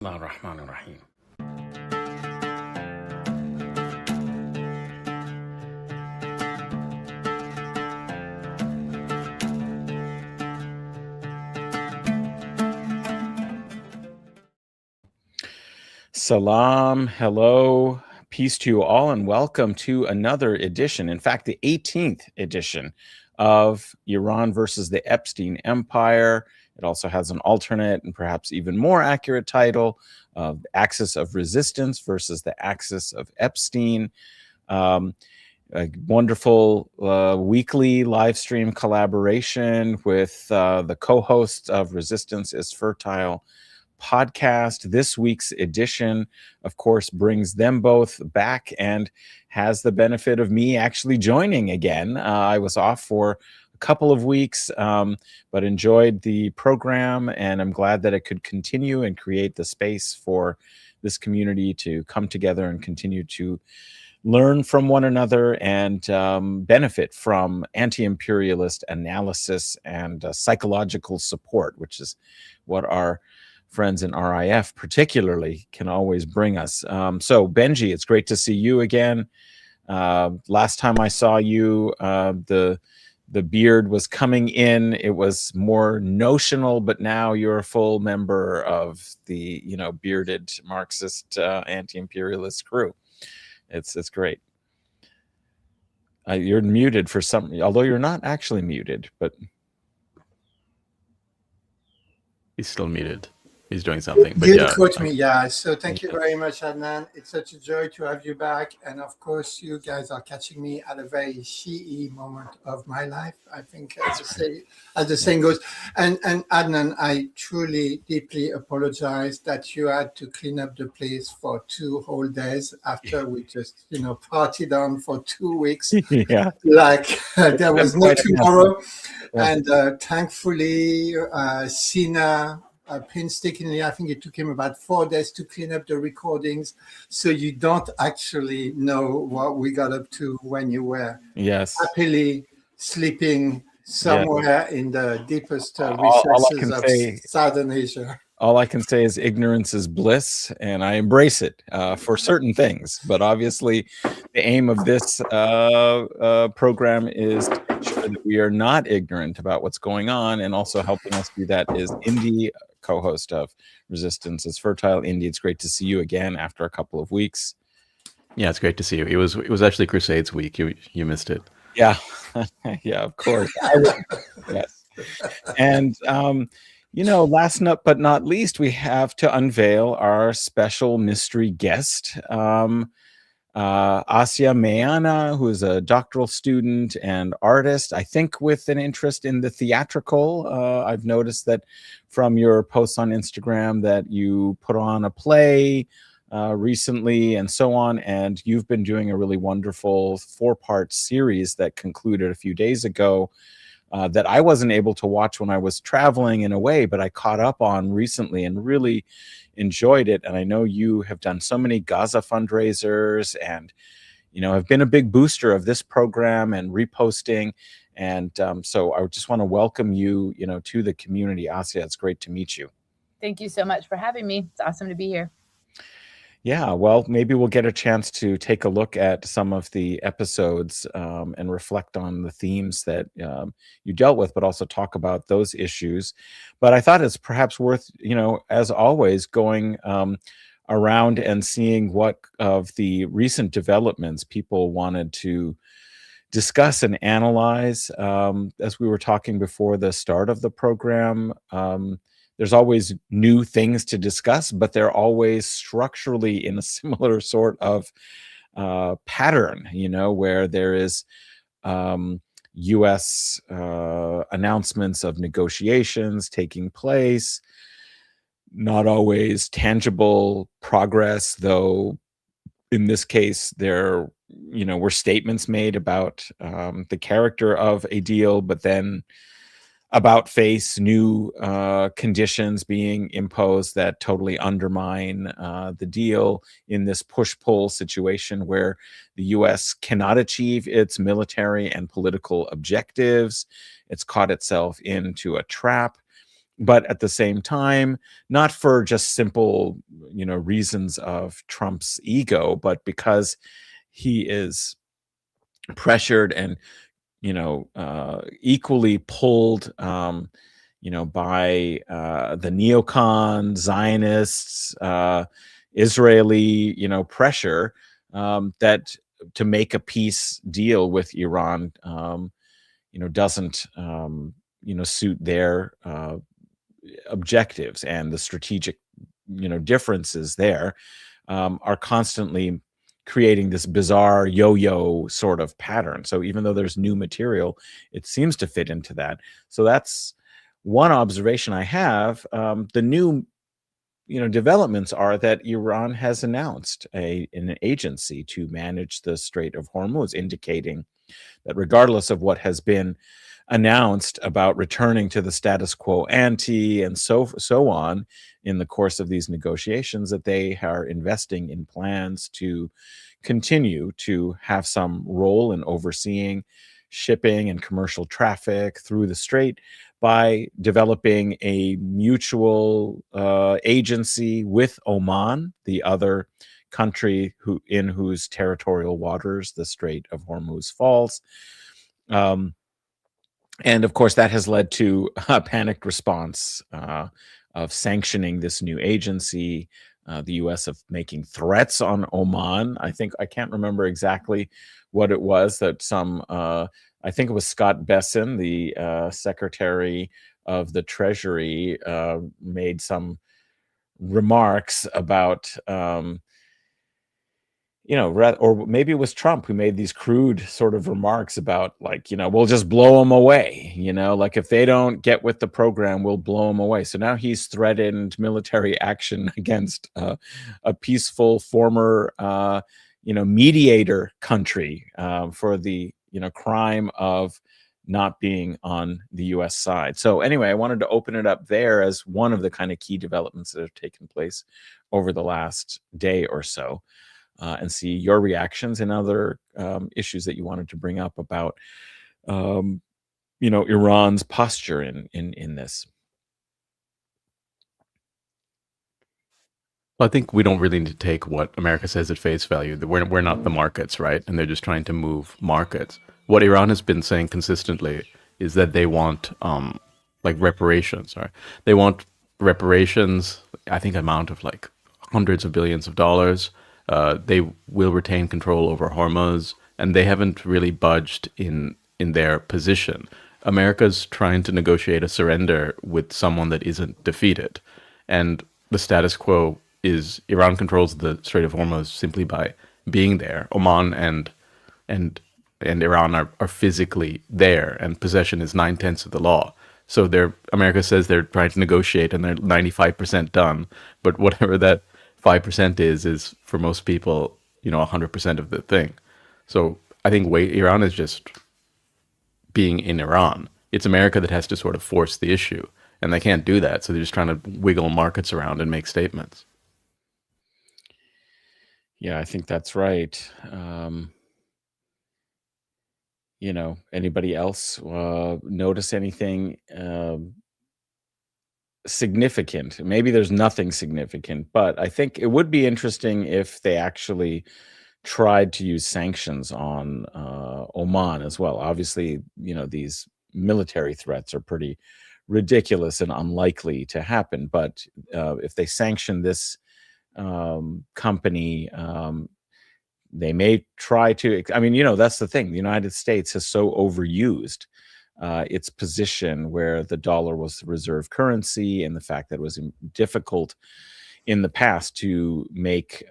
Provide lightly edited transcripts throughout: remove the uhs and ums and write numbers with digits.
Ar-Rahman Ar-Rahim. Salam, hello, peace to you all, and welcome to another edition, in fact, the 18th edition of Iran versus the Epstein Empire. It also has an alternate and perhaps even more accurate title of the Axis of Resistance versus the Axis of Epstein. A wonderful weekly live stream collaboration with the co-hosts of Resistance is Fertile podcast. This week's edition, of course, brings them both back and has the benefit of me actually joining again. I was off for a couple of weeks, but enjoyed the program, and I'm glad that it could continue and create the space for this community to come together and continue to learn from one another and benefit from anti-imperialist analysis and psychological support, which is what our friends in RIF particularly can always bring us. So Benji, it's great to see you again. Last time I saw you, the beard was coming in. It was more notional, but now you're a full member of the, bearded Marxist anti-imperialist crew. It's great. You're muted for something, although you're not actually muted, but he's still muted. He's doing something. But you quote me, yeah. So thank you very much, Adnan. It's such a joy to have you back. And of course, you guys are catching me at a very Shi'i moment of my life, I think, as the saying goes. And Adnan, I truly, deeply apologize that you had to clean up the place for 2 whole days after we just, partied on for 2 weeks. Yeah. Like there was no tomorrow. Yeah. And thankfully, Sina, painstakingly, I think it took him about 4 days to clean up the recordings, so you don't actually know what we got up to when you were happily sleeping somewhere in the deepest recesses of Southern Asia. All I can say is ignorance is bliss, and I embrace it for certain things. But obviously, the aim of this program is to make sure that we are not ignorant about what's going on, and also helping us do that is Indi, co-host of Resistance is Fertile. Indi, it's great to see you again after a couple of weeks. Yeah, it's great to see you. It was actually Crusades week. You missed it. Yeah, yeah, of course. Yes, and last but not least, we have to unveil our special mystery guest, Meana, who is a doctoral student and artist, I think with an interest in the theatrical. I've noticed that from your posts on Instagram that you put on a play recently and so on, and you've been doing a really wonderful 4-part series that concluded a few days ago that I wasn't able to watch when I was traveling in a way, but I caught up on recently and really enjoyed it. And I know you have done so many Gaza fundraisers and, have been a big booster of this program and reposting. And so I just want to welcome you, to the community. Asia, it's great to meet you. Thank you so much for having me. It's awesome to be here. Yeah, well, maybe we'll get a chance to take a look at some of the episodes and reflect on the themes that you dealt with, but also talk about those issues. But I thought it's perhaps worth, as always, going around and seeing what of the recent developments people wanted to discuss and analyze. As we were talking before the start of the program, there's always new things to discuss, but they're always structurally in a similar sort of pattern, where there is U.S. Announcements of negotiations taking place, not always tangible progress, though in this case there were statements made about the character of a deal, but then about face new conditions being imposed that totally undermine the deal in this push-pull situation where the U.S. cannot achieve its military and political objectives. It's caught itself into a trap. but at the same time, not for just simple, reasons of Trump's ego, but because he is pressured and equally pulled by the neocon Zionists, Israeli pressure, that to make a peace deal with Iran doesn't suit their objectives, and the strategic differences there are constantly creating this bizarre yo-yo sort of pattern. So even though there's new material, it seems to fit into that. So that's one observation I have. The new developments are that Iran has announced an agency to manage the Strait of Hormuz, indicating that regardless of what has been announced about returning to the status quo ante and so on in the course of these negotiations, that they are investing in plans to continue to have some role in overseeing shipping and commercial traffic through the strait by developing a mutual agency with Oman, the other country in whose territorial waters the Strait of Hormuz falls. And of course, that has led to a panicked response of sanctioning this new agency, the U.S. of making threats on Oman. I can't remember exactly what it was that I think it was Scott Besson, the Secretary of the Treasury, made some remarks about or maybe it was Trump who made these crude sort of remarks about, like, we'll just blow them away, like if they don't get with the program, we'll blow them away. So now he's threatened military action against a peaceful former, mediator country for the, crime of not being on the U.S. side. So anyway, I wanted to open it up there as one of the kind of key developments that have taken place over the last day or so. And see your reactions and other issues that you wanted to bring up about, Iran's posture in this. Well, I think we don't really need to take what America says at face value. We're not the markets, right? And they're just trying to move markets. What Iran has been saying consistently is that they want reparations. Right? They want reparations, I think, amount of like hundreds of billions of dollars. They will retain control over Hormuz, and they haven't really budged in their position. America's trying to negotiate a surrender with someone that isn't defeated, and the status quo is Iran controls the Strait of Hormuz simply by being there. Oman and Iran are physically there, and possession is 9/10 of the law. So America says they're trying to negotiate, and they're 95% done. But whatever that 5% is for most people, 100% of the thing. So I think Iran is just being in Iran. It's America that has to sort of force the issue, and they can't do that. So they're just trying to wiggle markets around and make statements. Yeah, I think that's right. Anybody else notice anything significant? Maybe there's nothing significant, but I think it would be interesting if they actually tried to use sanctions on Oman as well. Obviously, these military threats are pretty ridiculous and unlikely to happen, but if they sanction this company, they may try to. I mean, that's the thing. The United States has so overused its position where the dollar was the reserve currency, and the fact that it was difficult in the past to make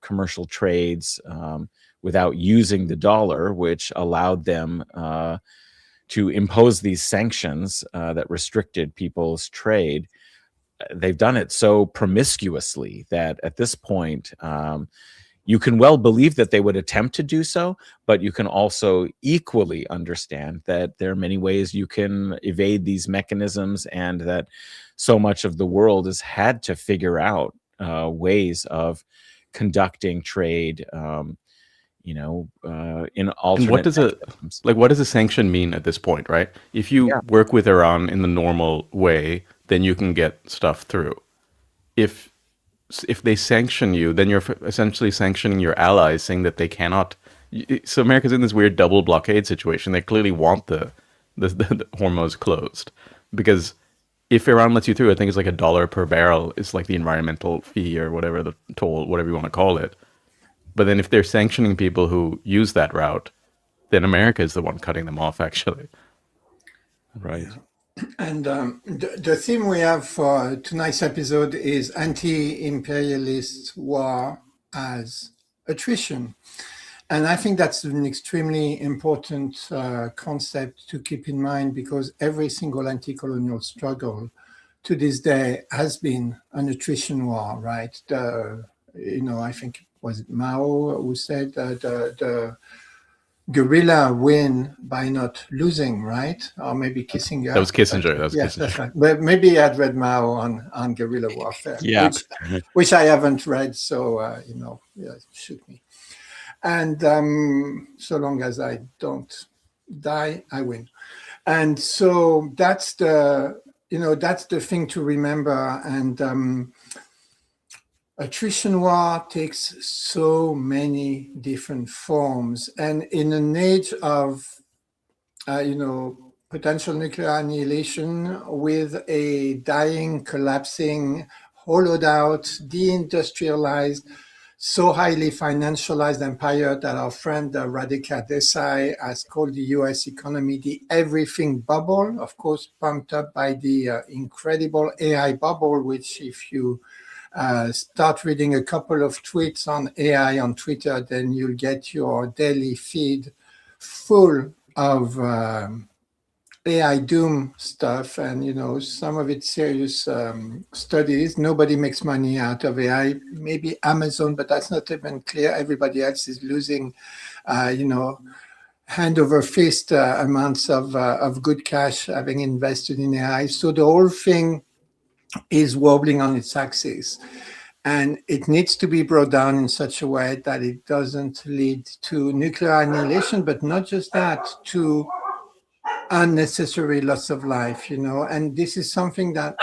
commercial trades without using the dollar, which allowed them to impose these sanctions that restricted people's trade. They've done it so promiscuously that at this point, you can well believe that they would attempt to do so, but you can also equally understand that there are many ways you can evade these mechanisms, and that so much of the world has had to figure out ways of conducting trade, in alternate. And what does a sanction mean at this point, right? If you work with Iran in the normal way, then you can get stuff through. If they sanction you, then you're essentially sanctioning your allies, saying that they cannot. So America's in this weird double blockade situation. They clearly want the Hormuz closed, because if Iran lets you through, I think it's like $1 per barrel is like the environmental fee or whatever, the toll, whatever you want to call it. But then if they're sanctioning people who use that route, then America is the one cutting them off, actually. Right. And the theme we have for tonight's episode is Anti-Imperialist War as Attrition. And I think that's an extremely important concept to keep in mind, because every single anti-colonial struggle to this day has been an attrition war, right? I think, was it Mao who said the guerrilla win by not losing, right? Or maybe Kissinger. That was Kissinger. Yes, that's right. But maybe I'd read Mao on guerrilla warfare, Yeah. which I haven't read, so, shoot me. And so long as I don't die, I win. And so that's the thing to remember. And attrition war takes so many different forms. And in an age of, potential nuclear annihilation, with a dying, collapsing, hollowed out, deindustrialized, so highly financialized empire that our friend Radhika Desai has called the US economy the everything bubble, of course, pumped up by the incredible AI bubble, which if you start reading a couple of tweets on AI on Twitter, then you'll get your daily feed full of AI doom stuff, and some of it's serious studies. Nobody makes money out of AI, maybe Amazon, but that's not even clear. Everybody else is losing, hand over fist amounts of good cash having invested in AI. So the whole thing is wobbling on its axis, and it needs to be brought down in such a way that it doesn't lead to nuclear annihilation, but not just that, to unnecessary loss of life, and this is something that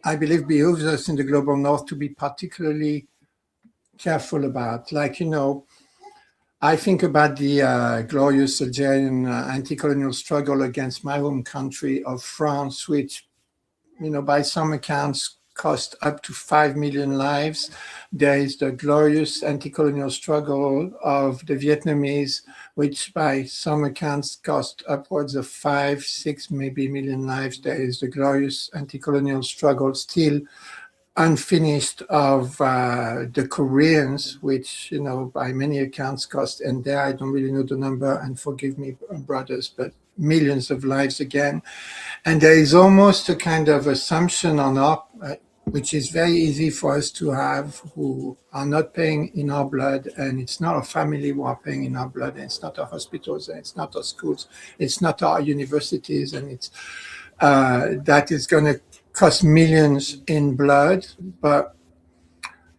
I believe behooves us in the global north to be particularly careful about. I think about the glorious Algerian anti-colonial struggle against my home country of France, which, by some accounts cost up to 5 million lives. There is the glorious anti-colonial struggle of the Vietnamese, which by some accounts cost upwards of 5, 6, maybe million lives. There is the glorious anti-colonial struggle still unfinished of the Koreans, which, by many accounts cost, and there I don't really know the number, and forgive me, brothers, but millions of lives again. And there is almost a kind of assumption on our, which is very easy for us to have, who are not paying in our blood, and it's not our family who are paying in our blood, and it's not our hospitals, and it's not our schools, it's not our universities, and it's that is going to cost millions in blood. But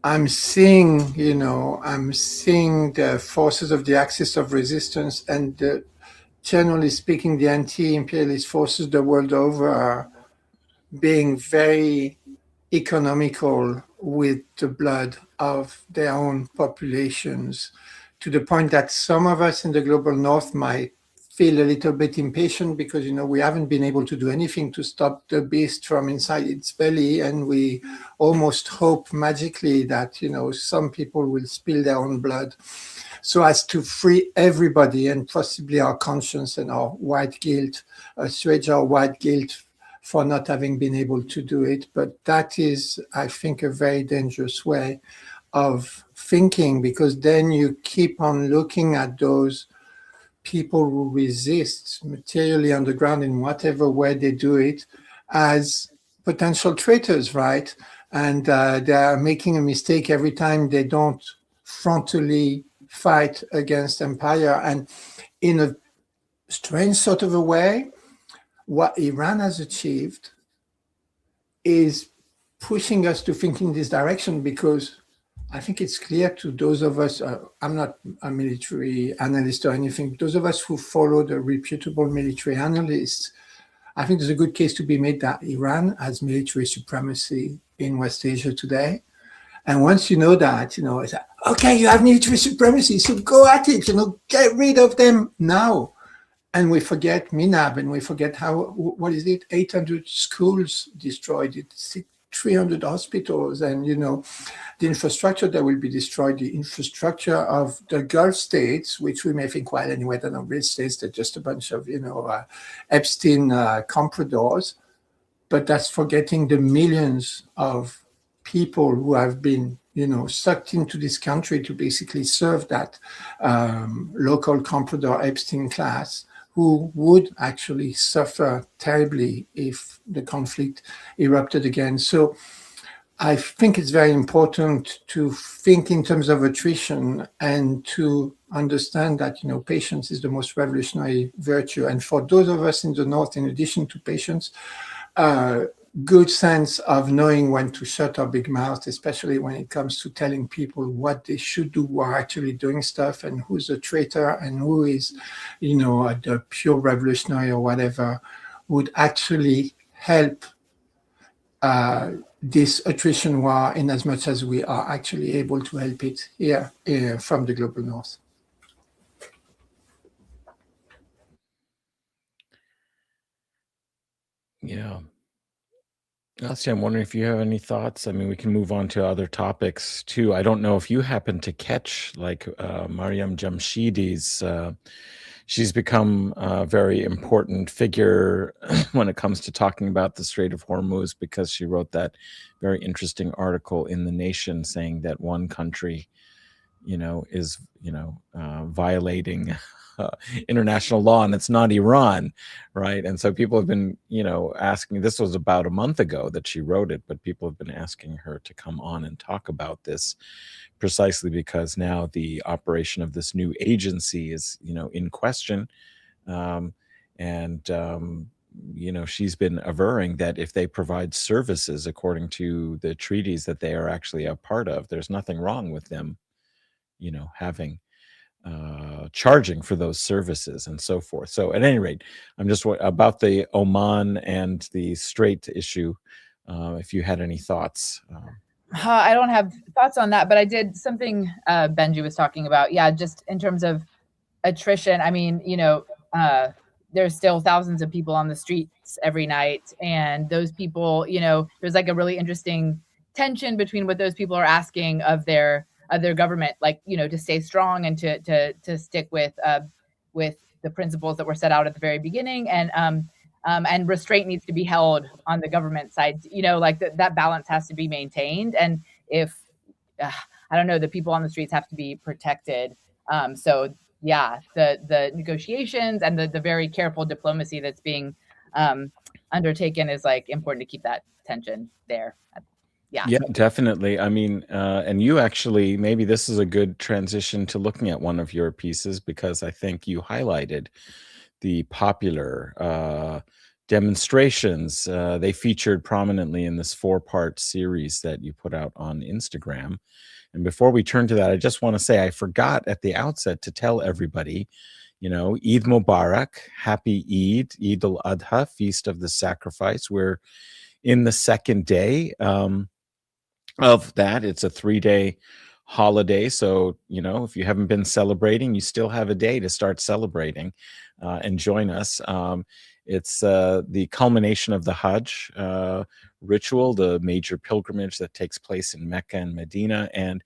I'm seeing the forces of the Axis of Resistance and generally speaking, the anti-imperialist forces the world over are being very economical with the blood of their own populations, to the point that some of us in the global north might feel a little bit impatient because, we haven't been able to do anything to stop the beast from inside its belly. And we almost hope magically that, some people will spill their own blood so as to free everybody, and possibly our conscience and our white guilt, assuage our white guilt for not having been able to do it. But that is, I think, a very dangerous way of thinking, because then you keep on looking at those people who resist materially on the ground in whatever way they do it as potential traitors, right? And they are making a mistake every time they don't frontally fight against empire. And in a strange sort of a way, what Iran has achieved is pushing us to think in this direction, because I think it's clear to those of us, I'm not a military analyst or anything, those of us who follow the reputable military analysts I think there's a good case to be made that Iran has military supremacy in West Asia today. And once you know that, it's like, okay, you have military supremacy, so go at it, get rid of them now. And we forget Meana, and we forget 800 schools destroyed, 300 hospitals, and, the infrastructure that will be destroyed, the infrastructure of the Gulf states, which we may think, well, anyway, they're not real states, they're just a bunch of, Epstein compradors. But that's forgetting the millions of people who have been, sucked into this country to basically serve that local comprador Epstein class, who would actually suffer terribly if the conflict erupted again. So I think it's very important to think in terms of attrition and to understand that, patience is the most revolutionary virtue. And for those of us in the North, in addition to patience, good sense of knowing when to shut our big mouth, especially when it comes to telling people what they should do who are actually doing stuff, and who's a traitor and who is, the pure revolutionary or whatever, would actually help this attrition war in as much as we are actually able to help it here from the global North. Yeah. Elsie, I'm wondering if you have any thoughts. I mean, we can move on to other topics too. I don't know if you happen to catch Mariam Jamshidi's. She's become a very important figure when it comes to talking about the Strait of Hormuz, because she wrote that very interesting article in The Nation saying that one country, is, violating international law, and it's not Iran, right? And so people have been, asking, this was about a month ago that she wrote it, but people have been asking her to come on and talk about this, precisely because now the operation of this new agency is, in question. She's been averring that if they provide services according to the treaties that they are actually a part of, there's nothing wrong with them, having charging for those services and so forth. So at any rate, I'm just about the Oman and the Strait issue. If you had any thoughts. I don't have thoughts on that, but I did something Benji was talking about. Yeah, just in terms of attrition. I mean, there's still thousands of people on the streets every night, and those people, there's like a really interesting tension between what those people are asking of their government, to stay strong and to stick with the principles that were set out at the very beginning, and restraint needs to be held on the government side. That balance has to be maintained, and if I don't know, the people on the streets have to be protected. So yeah, the negotiations and the very careful diplomacy that's being undertaken is important to keep that tension there. Yeah, definitely. I mean, and you actually, maybe this is a good transition to looking at one of your pieces, because I think you highlighted the popular demonstrations. They featured prominently in this 4-part series that you put out on Instagram. And before we turn to that, I just want to say I forgot at the outset to tell everybody, Eid Mubarak, happy Eid, Eid al-Adha, Feast of the Sacrifice. We're in the second day of that. It's a 3-day holiday. So, if you haven't been celebrating, you still have a day to start celebrating and join us. It's the culmination of the Hajj ritual, the major pilgrimage that takes place in Mecca and Medina. And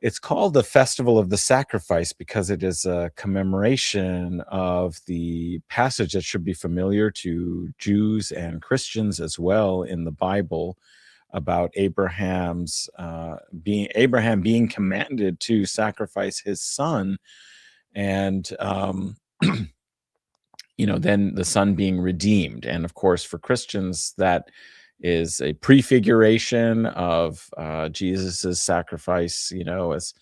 it's called the Festival of the Sacrifice because it is a commemoration of the passage that should be familiar to Jews and Christians as well in the Bible, about Abraham being commanded to sacrifice his son, and then the son being redeemed. And of course, for Christians, that is a prefiguration of Jesus's sacrifice, as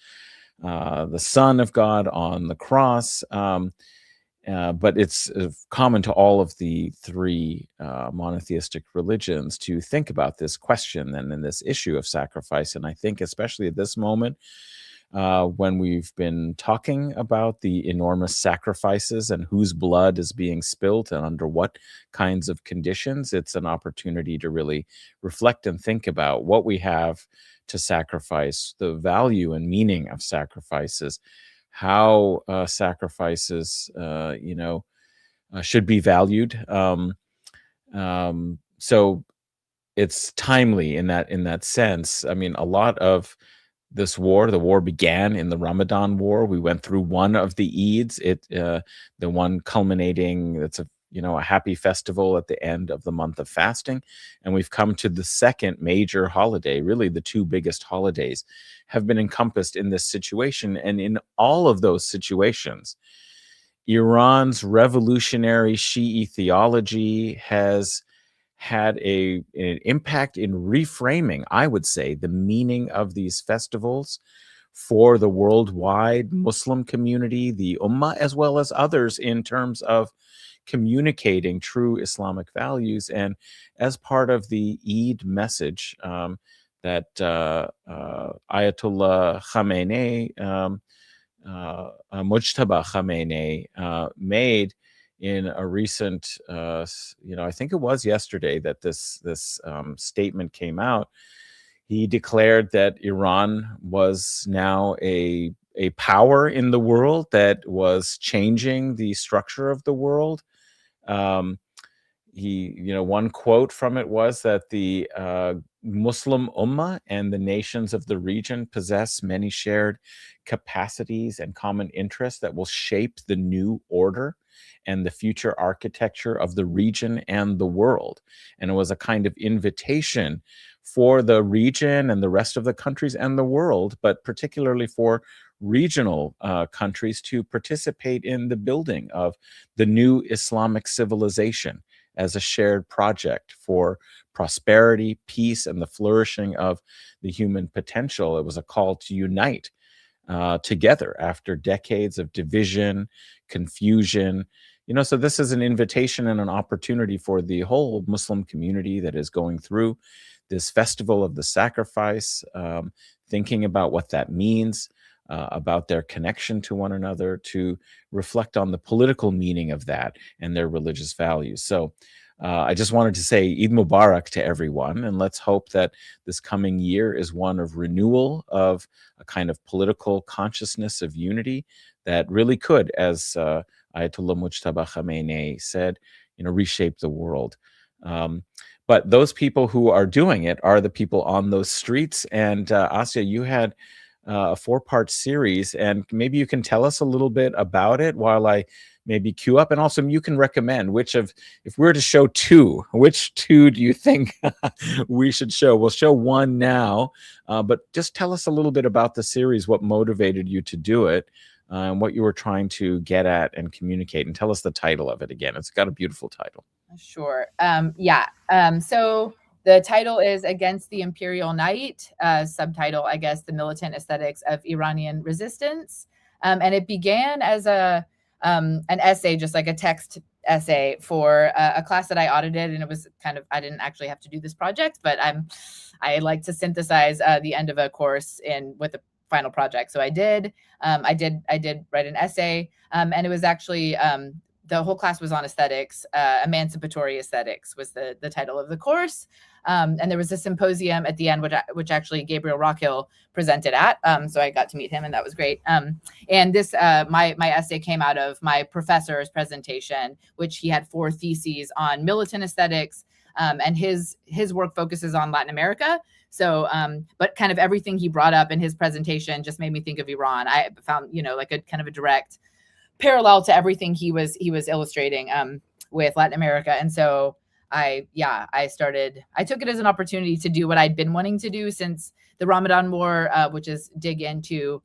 the Son of God on the cross. But it's common to all of the 3 monotheistic religions to think about this question and this issue of sacrifice. And I think especially at this moment, when we've been talking about the enormous sacrifices and whose blood is being spilt and under what kinds of conditions. It's an opportunity to really reflect and think about what we have to sacrifice, the value and meaning of sacrifices, how sacrifices, should be valued. So it's timely in that sense. I mean, a lot of this war, the war began in the Ramadan war. We went through one of the Eids, the one culminating. It's a happy festival at the end of the month of fasting, and we've come to the second major holiday. Really, the two biggest holidays have been encompassed in this situation, and in all of those situations, Iran's revolutionary Shi'i theology has had an impact in reframing, I would say, the meaning of these festivals for the worldwide Muslim community, the Ummah, as well as others, in terms of communicating true Islamic values. And as part of the Eid message that Ayatollah Khamenei, Mujtaba Khamenei, made in a recent, I think it was yesterday that this statement came out. He declared that Iran was now a power in the world that was changing the structure of the world. One quote from it was that the Muslim Ummah and the nations of the region possess many shared capacities and common interests that will shape the new order and the future architecture of the region and the world. And it was a kind of invitation for the region and the rest of the countries and the world, but particularly for regional countries, to participate in the building of the new Islamic civilization as a shared project for prosperity, peace, and the flourishing of the human potential. It was a call to unite together after decades of division, confusion. So this is an invitation and an opportunity for the whole Muslim community that is going through this festival of the sacrifice, thinking about what that means, about their connection to one another, to reflect on the political meaning of that and their religious values. So I just wanted to say Eid Mubarak to everyone, and let's hope that this coming year is one of renewal of a kind of political consciousness of unity that really could, as Ayatollah Mujtaba Khamenei said, reshape the world. But those people who are doing it are the people on those streets. And Asya, you had a 4-part series, and maybe you can tell us a little bit about it while I maybe queue up. And also you can recommend if we were to show 2, which 2 do you think we should show? We'll show 1 now, but just tell us a little bit about the series, what motivated you to do it, and what you were trying to get at and communicate. And tell us the title of it again. It's got a beautiful title. Sure. So the title is Against the Imperial Night, subtitle, I guess, The Militant Aesthetics of Iranian Resistance. And it began as an essay, just like a text essay for a class that I audited. And it was I didn't actually have to do this project, but I like to synthesize the end of a course with a final project. So I did write an essay, and it was actually, the whole class was on aesthetics. Emancipatory Aesthetics was the title of the course. And there was a symposium at the end, which actually Gabriel Rockhill presented at. So I got to meet him, and that was great. And this, my essay came out of my professor's presentation, which he had 4 theses on militant aesthetics. And his work focuses on Latin America. So, but kind of everything he brought up in his presentation just made me think of Iran. I found, like a kind of a direct parallel to everything he was illustrating with Latin America. And so I took it as an opportunity to do what I'd been wanting to do since the Ramadan War, which is dig into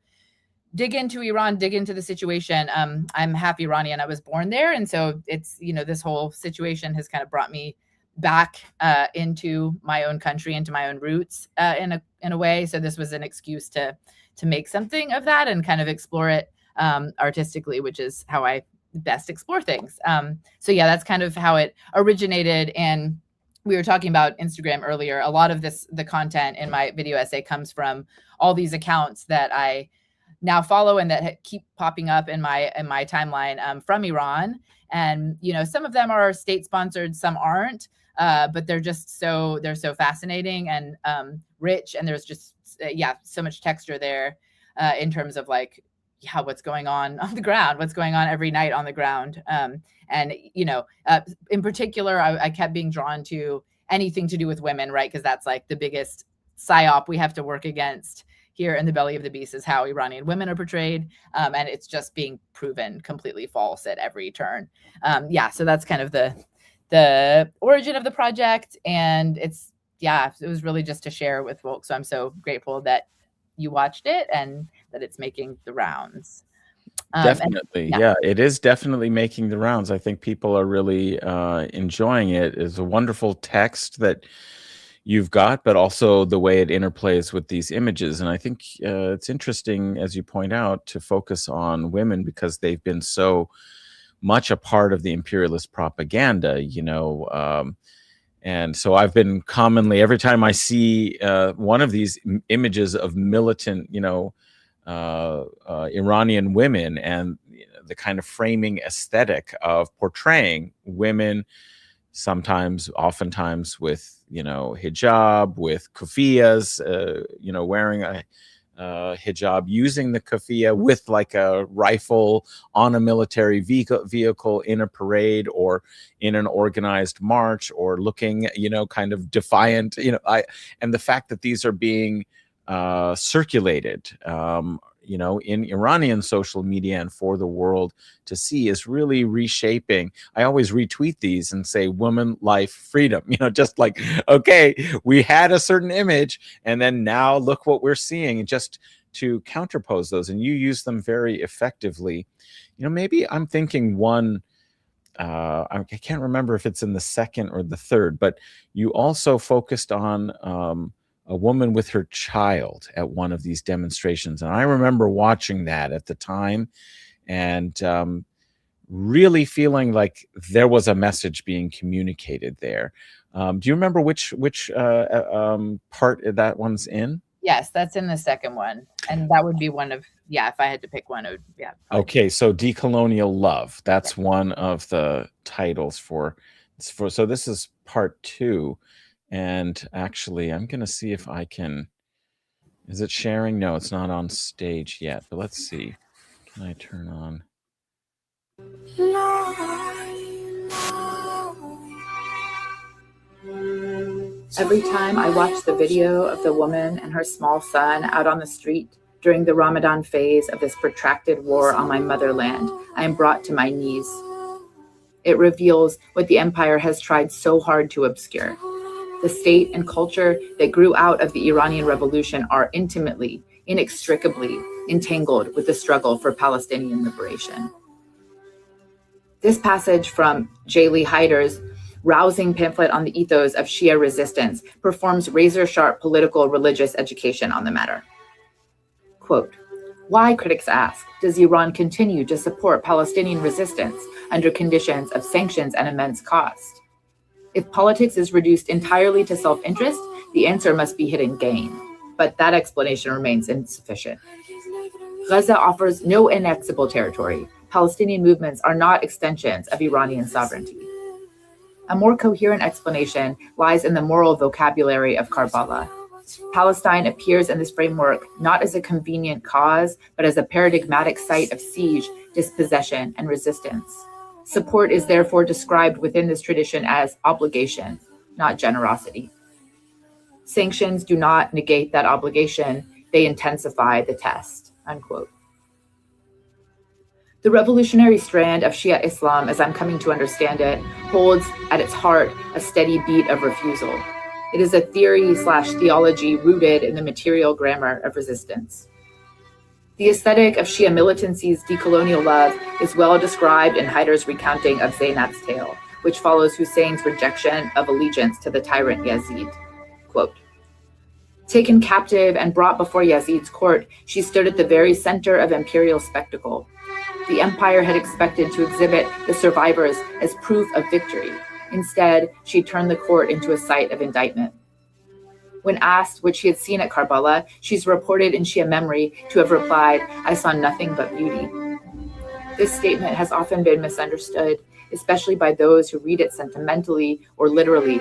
Iran, dig into the situation. I'm half Iranian. I was born there. And so it's, this whole situation has kind of brought me back into my own country, into my own roots in a way. So this was an excuse to make something of that and kind of explore it artistically, which is how I best explore things. So yeah, that's kind of how it originated. And we were talking about Instagram earlier. A lot of the content in my video essay comes from all these accounts that I now follow and that keep popping up in my timeline from Iran. And, you know, some of them are state sponsored, some aren't, but they're just they're so fascinating and rich. And there's just, so much texture there in terms of like, what's going on the ground, what's going on every night on the ground. And, you know, in particular, I kept being drawn to anything to do with women, right? Because that's like the biggest psyop we have to work against here in the belly of the beast, is how Iranian women are portrayed. And it's just being proven completely false at every turn. So that's kind of the origin of the project. And it was really just to share with folks. So I'm so grateful that you watched it and that it's making the rounds. Definitely. It is definitely making the rounds. I think people are really enjoying it. It's a wonderful text that you've got, but also the way it interplays with these images. And I think it's interesting, as you point out, to focus on women because they've been so much a part of the imperialist propaganda, you know. And so I've been commonly, every time I see one of these images of militant, you know, Iranian women and the kind of framing aesthetic of portraying women, oftentimes with, you know, hijab, with kuffiyas, you know, wearing a hijab, using the kufiya with like a rifle on a military vehicle in a parade or in an organized march, or looking, you know, kind of defiant, you know. And the fact that these are being circulated, you know, in Iranian social media and for the world to see is really reshaping. I always retweet these and say, woman, life, freedom, you know, just like, okay, we had a certain image and then now look what we're seeing, just to counterpose those. And you use them very effectively. You know, maybe I'm thinking one, I can't remember if it's in the second or the third, but you also focused on a woman with her child at one of these demonstrations. And I remember watching that at the time and really feeling like there was a message being communicated there. Do you remember which part that one's in? Yes, that's in the second one. And that would be one of, if I had to pick one, it would, Okay, so Decolonial Love. That's one of the titles for, so this is part 2. And actually, I'm going to see if I can, is it sharing? No, it's not on stage yet, but let's see. Can I turn on? Every time I watch the video of the woman and her small son out on the street during the Ramadan phase of this protracted war on my motherland, I am brought to my knees. It reveals what the empire has tried so hard to obscure. The state and culture that grew out of the Iranian Revolution are intimately, inextricably entangled with the struggle for Palestinian liberation. This passage from J. Lee Hyder's rousing pamphlet on the ethos of Shia resistance performs razor-sharp political religious education on the matter. Quote, why, critics ask, does Iran continue to support Palestinian resistance under conditions of sanctions and immense cost? If politics is reduced entirely to self-interest, the answer must be hidden gain. But that explanation remains insufficient. Gaza offers no annexable territory. Palestinian movements are not extensions of Iranian sovereignty. A more coherent explanation lies in the moral vocabulary of Karbala. Palestine appears in this framework not as a convenient cause, but as a paradigmatic site of siege, dispossession, and resistance. Support is therefore described within this tradition as obligation, not generosity. Sanctions do not negate that obligation, they intensify the test, unquote. The revolutionary strand of Shia Islam, as I'm coming to understand it, holds at its heart a steady beat of refusal. It is a theory/theology rooted in the material grammar of resistance. The aesthetic of Shia militancy's decolonial love is well described in Hyder's recounting of Zainab's tale, which follows Hussein's rejection of allegiance to the tyrant Yazid. Quote, taken captive and brought before Yazid's court, she stood at the very center of imperial spectacle. The empire had expected to exhibit the survivors as proof of victory. Instead, she turned the court into a site of indictment. When asked what she had seen at Karbala, she's reported in Shia memory to have replied, "I saw nothing but beauty." This statement has often been misunderstood, especially by those who read it sentimentally or literally.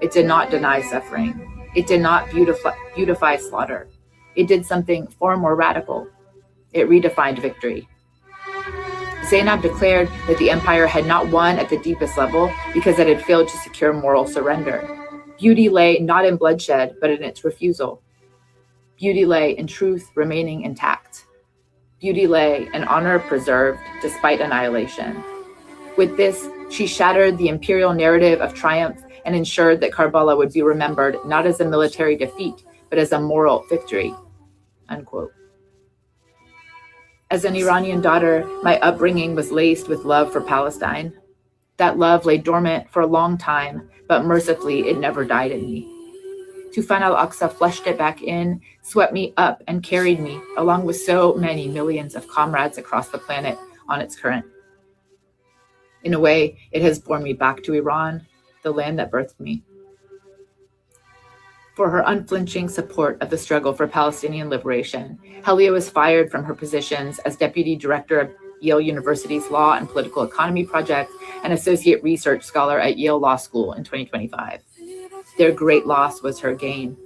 It did not deny suffering. It did not beautify slaughter. It did something far more radical. It redefined victory. Zainab declared that the empire had not won at the deepest level because it had failed to secure moral surrender. Beauty lay not in bloodshed, but in its refusal. Beauty lay in truth remaining intact. Beauty lay in honor preserved despite annihilation. With this, she shattered the imperial narrative of triumph and ensured that Karbala would be remembered not as a military defeat, but as a moral victory. Unquote. As an Iranian daughter, my upbringing was laced with love for Palestine. That love lay dormant for a long time, but mercifully it never died in me. Tufan al-Aqsa fleshed it back in, swept me up, and carried me, along with so many millions of comrades across the planet, on its current. In a way, it has borne me back to Iran, the land that birthed me. For her unflinching support of the struggle for Palestinian liberation, Helia was fired from her positions as Deputy Director of Yale University's Law and Political Economy Project and Associate Research Scholar at Yale Law School in 2025. Their great loss was her gain.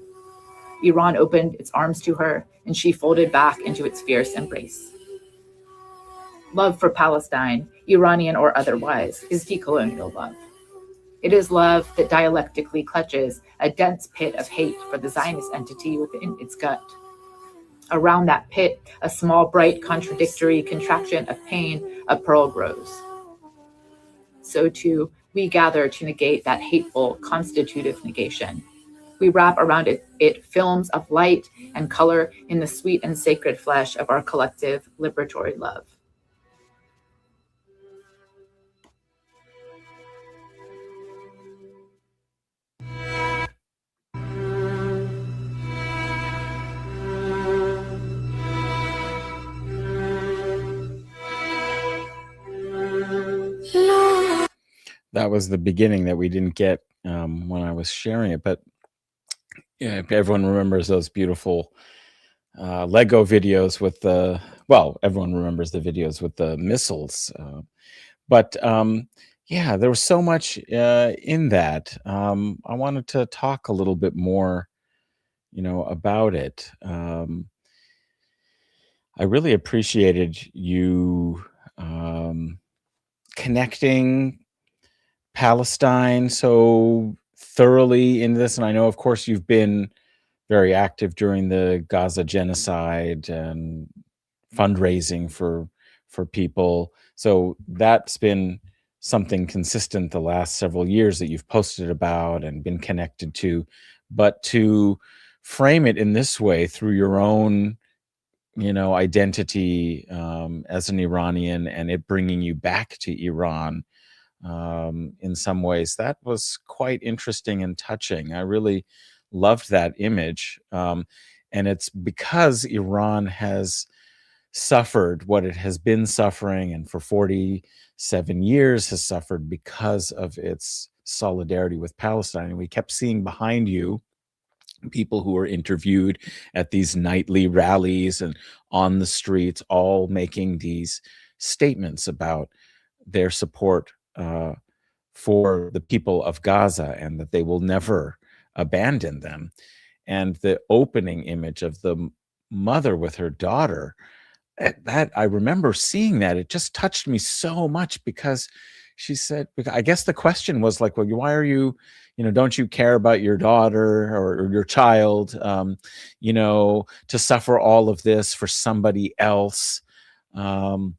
Iran opened its arms to her, and she folded back into its fierce embrace. Love for Palestine, Iranian or otherwise, is decolonial love. It is love that dialectically clutches a dense pit of hate for the Zionist entity within its gut. Around that pit, a small, bright, contradictory contraction of pain, a pearl grows. So too, we gather to negate that hateful, constitutive negation. We wrap around it films of light and color in the sweet and sacred flesh of our collective liberatory love. That was the beginning that we didn't get when I was sharing it. But yeah, everyone remembers those beautiful Lego videos with the, well, everyone remembers the videos with the missiles. But yeah, there was so much in that. I wanted to talk a little bit more, about it. I really appreciated you connecting Palestine so thoroughly in this. And I know, of course, you've been very active during the Gaza genocide and fundraising for people. So that's been something consistent the last several years that you've posted about and been connected to. But to frame it in this way through your own, identity as an Iranian and it bringing you back to Iran, in some ways, that was quite interesting and touching. I really loved that image. And it's because Iran has suffered what it has been suffering and for 47 years has suffered because of its solidarity with Palestine. And we kept seeing behind you people who were interviewed at these nightly rallies and on the streets, all making these statements about their support for the people of Gaza and that they will never abandon them. And the opening image of the mother with her daughter, that I remember seeing that, it just touched me so much because she said, I guess the question was like, well, why are you, don't you care about your daughter or your child, to suffer all of this for somebody else? To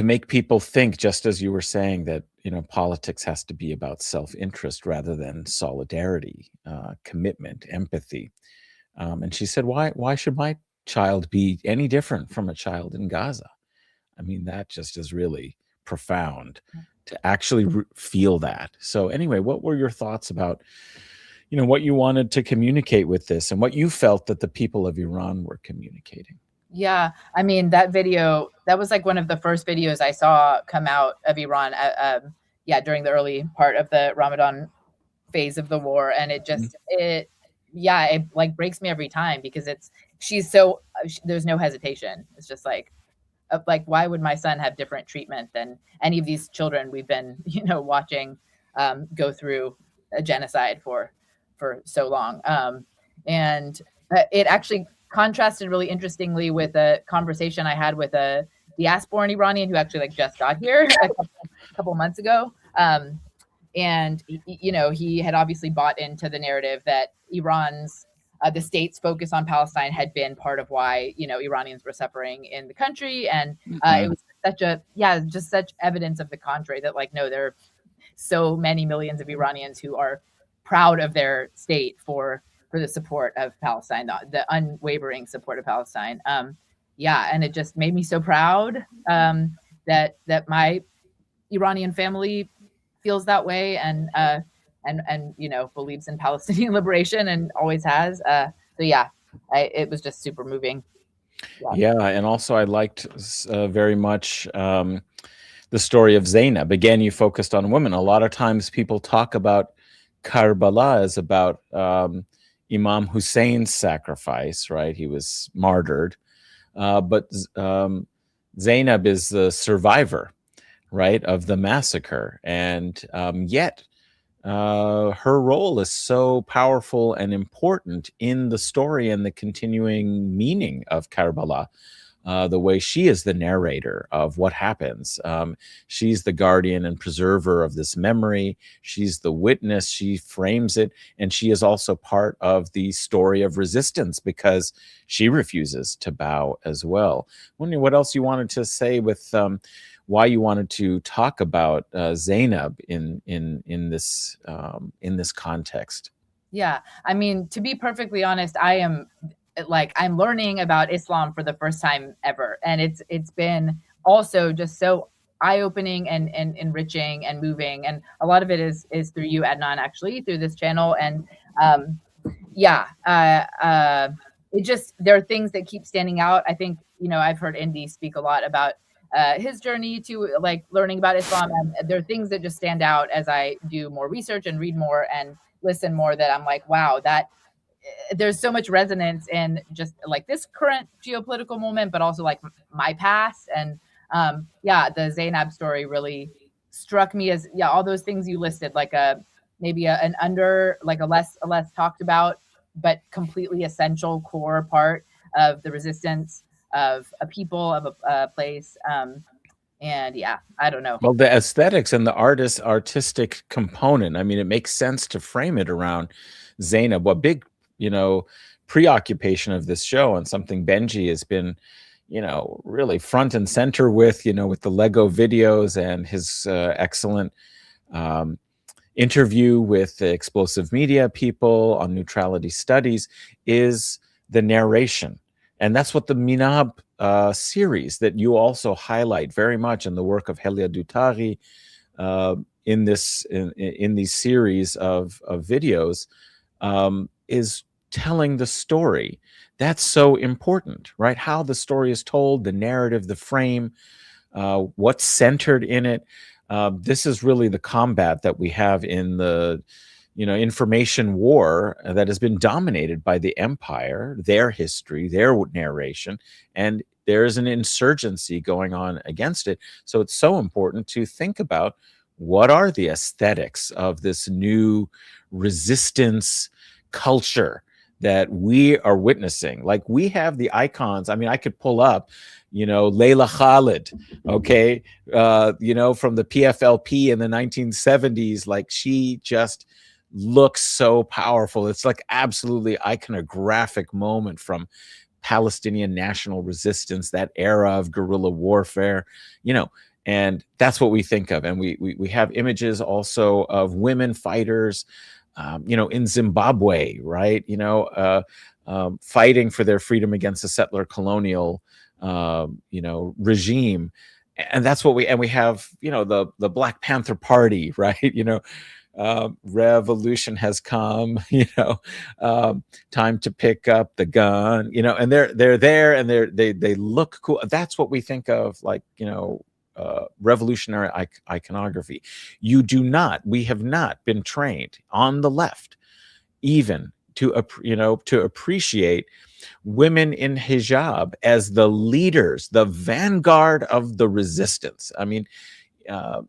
make people think, just as you were saying, that, politics has to be about self-interest rather than solidarity, commitment, empathy. And she said, why should my child be any different from a child in Gaza? I mean, that just is really profound to actually feel that. So anyway, what were your thoughts about, what you wanted to communicate with this and what you felt that the people of Iran were communicating? Yeah, I mean, that video, that was like one of the first videos I saw come out of Iran, during the early part of the Ramadan phase of the war, and it just it like breaks me every time, because she's so there's no hesitation. It's just like why would my son have different treatment than any of these children we've been watching go through a genocide for so long. And it actually contrasted really interestingly with a conversation I had with a diasporan Iranian who actually just got here a couple months ago. And he had obviously bought into the narrative that Iran's the state's focus on Palestine had been part of why Iranians were suffering in the country, and it was just such evidence of the contrary, that no, there are so many millions of Iranians who are proud of their state for the support of Palestine, the unwavering support of Palestine. And it just made me so proud that my Iranian family feels that way, and believes in Palestinian liberation and always has. It was just super moving. And also I liked very much the story of Zainab. Again, you focused on women. A lot of times people talk about Karbala as about Imam Hussein's sacrifice, right? He was martyred. But Zainab is the survivor, right, of the massacre. And yet her role is so powerful and important in the story and the continuing meaning of Karbala. The way she is the narrator of what happens. She's the guardian and preserver of this memory. She's the witness. She frames it. And she is also part of the story of resistance, because she refuses to bow as well. Wondering what else you wanted to say with why you wanted to talk about Zainab in this context. Yeah, I mean, to be perfectly honest, I'm learning about Islam for the first time ever, and it's been also just so eye-opening and enriching and moving, and a lot of it is through you, Adnan, actually, through this channel. And it just, there are things that keep standing out. I think I've heard Indi speak a lot about his journey to learning about Islam, and there are things that just stand out as I do more research and read more and listen more, that I'm like, wow, that there's so much resonance in just this current geopolitical moment, but also my past. And the Zainab story really struck me as all those things you listed, maybe a less talked about but completely essential core part of the resistance of a people, of a place. And I don't know. Well, the aesthetics and the artistic component, I mean, it makes sense to frame it around Zainab. What big preoccupation of this show, and something Benji has been really front and center with with the Lego videos and his excellent interview with the explosive media people on neutrality studies, is the narration. And that's what the Meana series that you also highlight very much in the work of Helia Dutari in these series of videos is telling the story. That's so important, right? How the story is told, the narrative, the frame, what's centered in it. This is really the combat that we have in the information war that has been dominated by the empire, their history, their narration, and there is an insurgency going on against it. So it's so important to think about what are the aesthetics of this new resistance culture that we are witnessing. We have the icons. I mean, I could pull up, Layla Khalid, okay, from the PFLP in the 1970s. She just looks so powerful. It's absolutely iconographic moment from Palestinian national resistance, that era of guerrilla warfare, and that's what we think of. And we have images also of women fighters, in Zimbabwe, right? Fighting for their freedom against the settler colonial, regime. And that's what we have, the Black Panther Party, right? Revolution has come, time to pick up the gun, and they're there and they look cool. That's what we think of, revolutionary iconography. We have not been trained on the left even to appreciate women in hijab as the leaders, the vanguard of the resistance. I mean,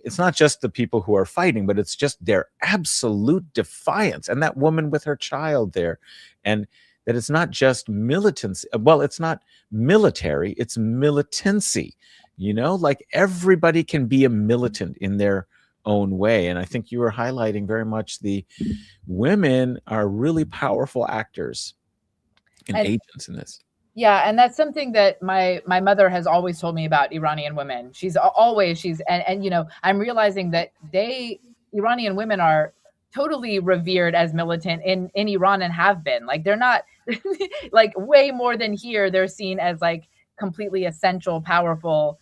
it's not just the people who are fighting, but it's just their absolute defiance. And that woman with her child there, and that it's not just militancy. Well, it's not military, it's militancy. Like everybody can be a militant in their own way. And I think you were highlighting very much the women are really powerful actors and agents in this. Yeah, and that's something that my mother has always told me about Iranian women. And I'm realizing that Iranian women are totally revered as militant in Iran and have been. Like they're not like way more than here. They're seen as like completely essential, powerful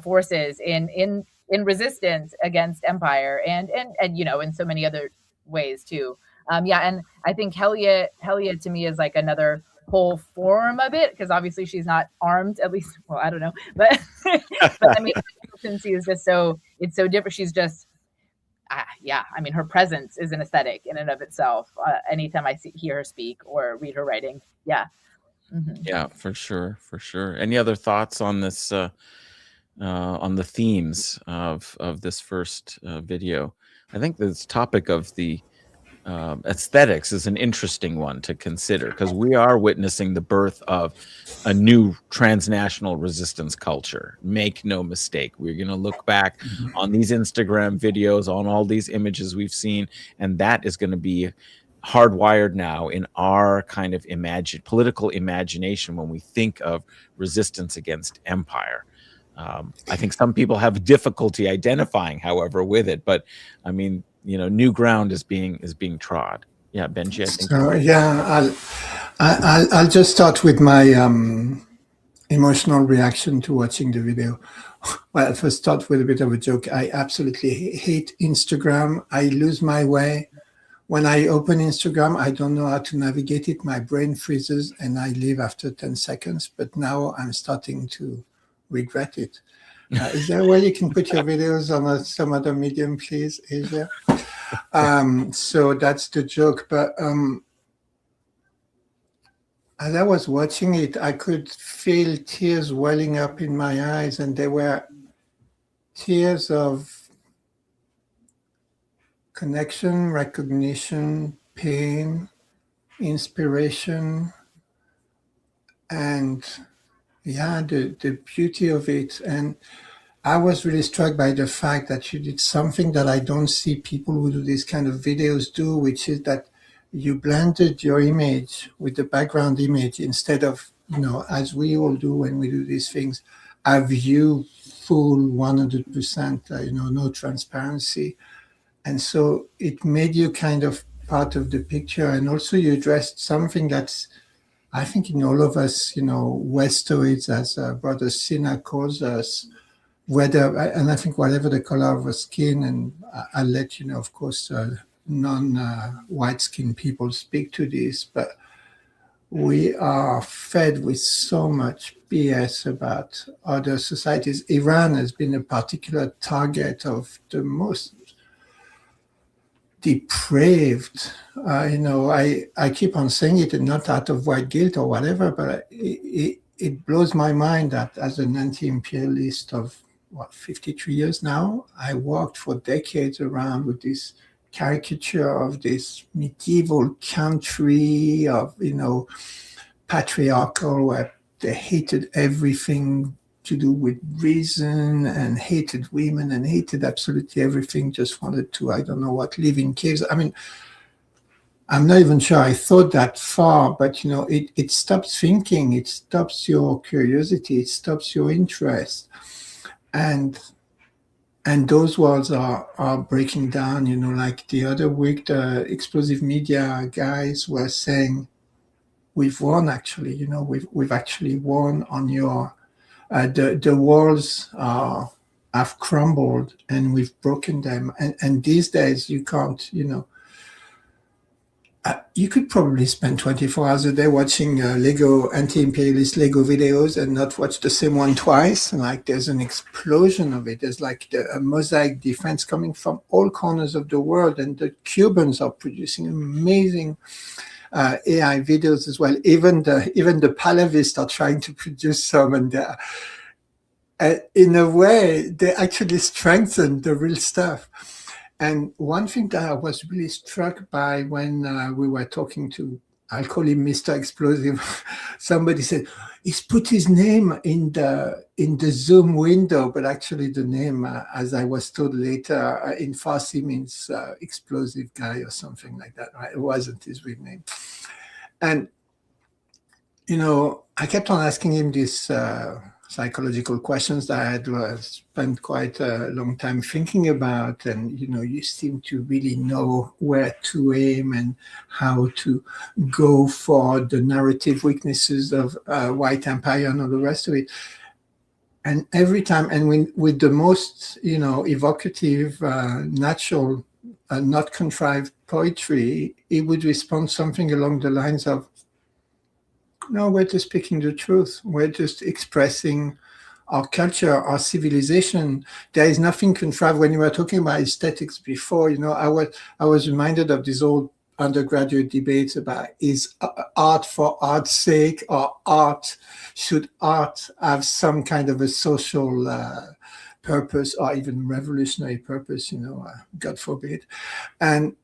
forces in resistance against empire and in so many other ways too. And I think Helia to me is like another whole form of it, because obviously she's not armed, at least, well, I don't know, but I mean, militancy is just it's so different. She's just I mean, her presence is an aesthetic in and of itself. Anytime I hear her speak or read her writing. Yeah, for sure. Any other thoughts on this on the themes of this first video? I think this topic of the aesthetics is an interesting one to consider, because we are witnessing the birth of a new transnational resistance culture. Make no mistake, we're going to look back on these Instagram videos, on all these images we've seen, and that is going to be hardwired now in our kind of political imagination when we think of resistance against empire. I think some people have difficulty identifying, however, with it, but I mean, new ground is being trod. Yeah, Benji, I think. So yeah, I'll just start with my emotional reaction to watching the video. Well, I'll first start with a bit of a joke. I absolutely hate Instagram. I lose my way. When I open Instagram, I don't know how to navigate it. My brain freezes and I leave after 10 seconds. But now I'm starting to regret it. Is there a way you can put your videos on some other medium, please, Asia? So that's the joke. But as I was watching it, I could feel tears welling up in my eyes, and they were tears of connection, recognition, pain, inspiration, and the beauty of it. And I was really struck by the fact that you did something that I don't see people who do these kind of videos do, which is that you blended your image with the background image instead of, as we all do when we do these things, have you full 100%, no transparency. And so it made you kind of part of the picture. And also you addressed something that's, I think, in all of us, Westoids, as Brother Sina calls us, and I think whatever the color of our skin, and I'll let of course, non-white skinned people speak to this, but we are fed with so much BS about other societies. Iran has been a particular target of the most depraved, I keep on saying it, and not out of white guilt or whatever, but it blows my mind that as an anti-imperialist of 53 years now, I walked for decades around with this caricature of this medieval country of, patriarchal, where they hated everything to do with reason and hated women and hated absolutely everything, just wanted to, I don't know what, live in caves. I mean, I'm not even sure I thought that far, but it stops thinking, it stops your curiosity, it stops your interest. And those walls are breaking down, like the other week, the explosive media guys were saying, we've won actually, we've actually won on your, the walls have crumbled and we've broken them. And these days you can't, You could probably spend 24 hours a day watching Lego anti-imperialist Lego videos and not watch the same one twice. Like there's an explosion of it. There's like a mosaic defense coming from all corners of the world, and the Cubans are producing amazing AI videos as well. Even the Palavists are trying to produce some, and in a way they actually strengthen the real stuff. And one thing that I was really struck by when we were talking to, I'll call him Mr. Explosive, somebody said, he's put his name in the Zoom window, but actually the name, as I was told later, in Farsi means explosive guy or something like that, right? It wasn't his real name. And, I kept on asking him this psychological questions that I had spent quite a long time thinking about. And, you seem to really know where to aim and how to go for the narrative weaknesses of white empire and all the rest of it. And every time, and with the most, evocative, natural, not contrived poetry, he would respond something along the lines of, no, we're just speaking the truth. We're just expressing our culture, our civilization. There is nothing contrived. When you were talking about aesthetics before, I was reminded of these old undergraduate debates about is art for art's sake, or should art have some kind of a social purpose or even revolutionary purpose, God forbid. And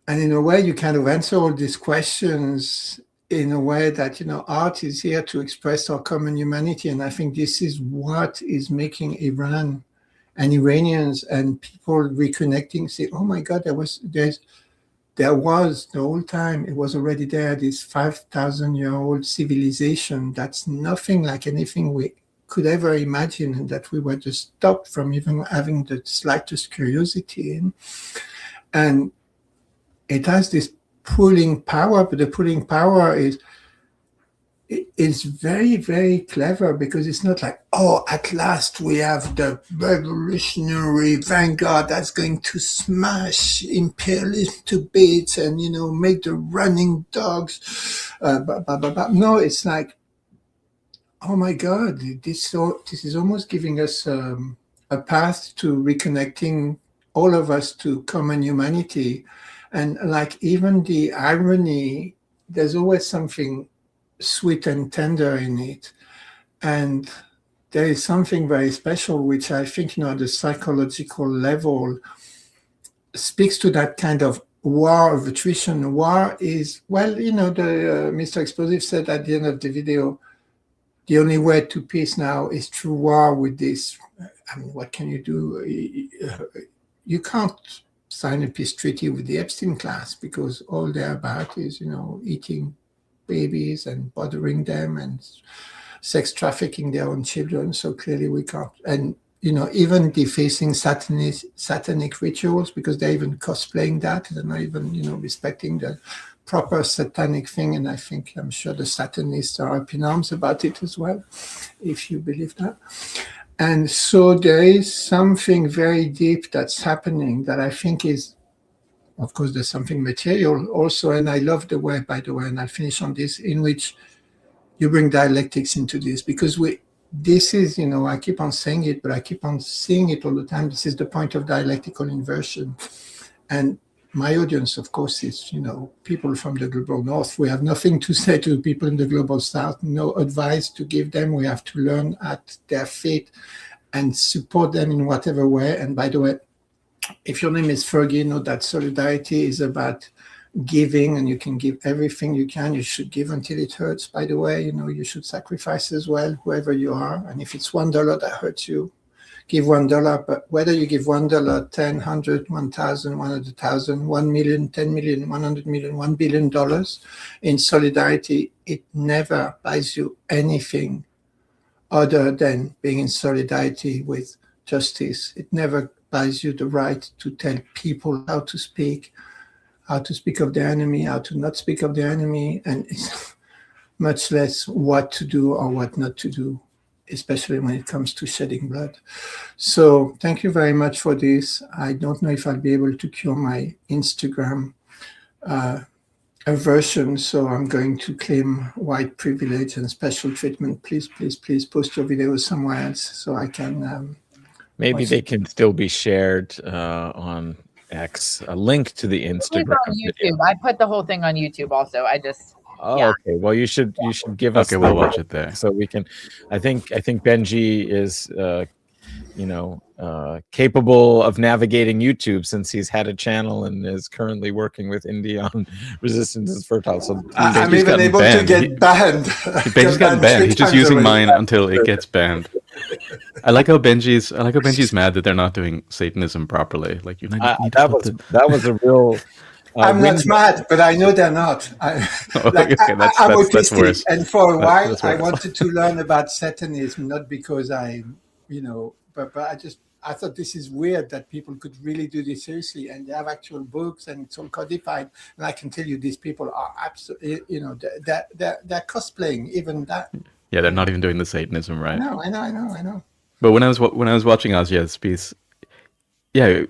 in a way, you kind of answer all these questions in a way that, art is here to express our common humanity. And I think this is what is making Iran and Iranians and people reconnecting, say, oh my God, there was the whole time, it was already there, this 5,000-year-old civilization that's nothing like anything we could ever imagine, and that we were just stopped from even having the slightest curiosity in. And it has this pulling power, but the pulling power is very, very clever, because it's not like, oh, at last we have the revolutionary vanguard that's going to smash imperialism to bits and, make the running dogs. No, it's like, oh my God, this is almost giving us a path to reconnecting all of us to common humanity. And like even the irony, there's always something sweet and tender in it. And there is something very special, which I think, at the psychological level speaks to that kind of war of attrition. War is, well, Mr. Explosive said at the end of the video, the only way to peace now is through war with this. I mean, what can you do? You can't sign a peace treaty with the Epstein class, because all they're about is, eating babies and bothering them and sex trafficking their own children. So clearly we can't. And, even defacing satanic rituals, because they're even cosplaying that. They're not even, respecting the proper satanic thing. And I'm sure the Satanists are up in arms about it as well, if you believe that. And so there is something very deep that's happening that I think is, of course, there's something material also. And I love the way, by the way, and I'll finish on this, in which you bring dialectics into this, because this is, I keep on saying it, but I keep on seeing it all the time. This is the point of dialectical inversion. And my audience, of course, is, people from the global north. We have nothing to say to people in the global south, no advice to give them. We have to learn at their feet and support them in whatever way. And by the way, if your name is Fergie, know that solidarity is about giving, and you can give everything you can. You should give until it hurts, by the way. You should sacrifice as well, whoever you are. And if it's $1 that hurts you, give $1, but whether you give $1, 10, 100, 1,000, 100,000, 1 million, 10 million, 100 million, $1 billion in solidarity, it never buys you anything other than being in solidarity with justice. It never buys you the right to tell people how to speak of their enemy, how to not speak of their enemy, and much less what to do or what not to do, especially when it comes to shedding blood. So thank you very much for this. I don't know if I'll be able to cure my Instagram aversion, so I'm going to claim white privilege and special treatment. Please, please, please post your videos somewhere else so I can. Maybe they can still be shared on X. A link to the Instagram on YouTube. video. I put the whole thing on YouTube also. I just Okay. Well, you should give us. Okay, we'll watch it there so we can. I think Benji is capable of navigating YouTube since he's had a channel and is currently working with Indi on Resistance is Fertile. So I'm even able to get banned. Benji's gotten banned. He's just using mine until it gets banned. I like how Benji's mad that they're not doing Satanism properly. Like that was a real. I'm not mad, but I know they're not. I'm that's worse. And for a while, I wanted to learn about Satanism, not because but I thought this is weird that people could really do this seriously, and they have actual books and it's all codified. And I can tell you, these people are absolutely, they're cosplaying even that. Yeah, they're not even doing the Satanism right. I know. But when I was watching Asia's piece, yeah.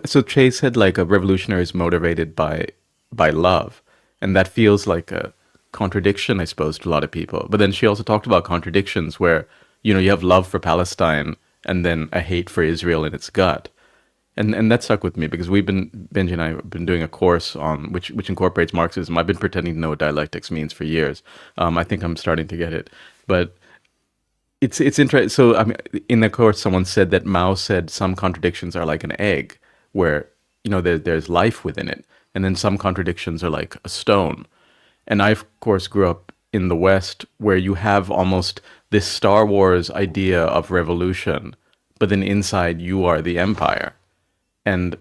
So Chase said like a revolutionary is motivated by love, and that feels like a contradiction, I suppose, to a lot of people. But then she also talked about contradictions where you have love for Palestine and then a hate for Israel in its gut, and that stuck with me because Benji and I have been doing a course on which incorporates Marxism. I've been pretending to know what dialectics means for years. I think I'm starting to get it, but. It's interesting. So I mean, in the course, someone said that Mao said some contradictions are like an egg, where there's life within it, and then some contradictions are like a stone. And I, of course, grew up in the West, where you have almost this Star Wars idea of revolution, but then inside you are the empire, and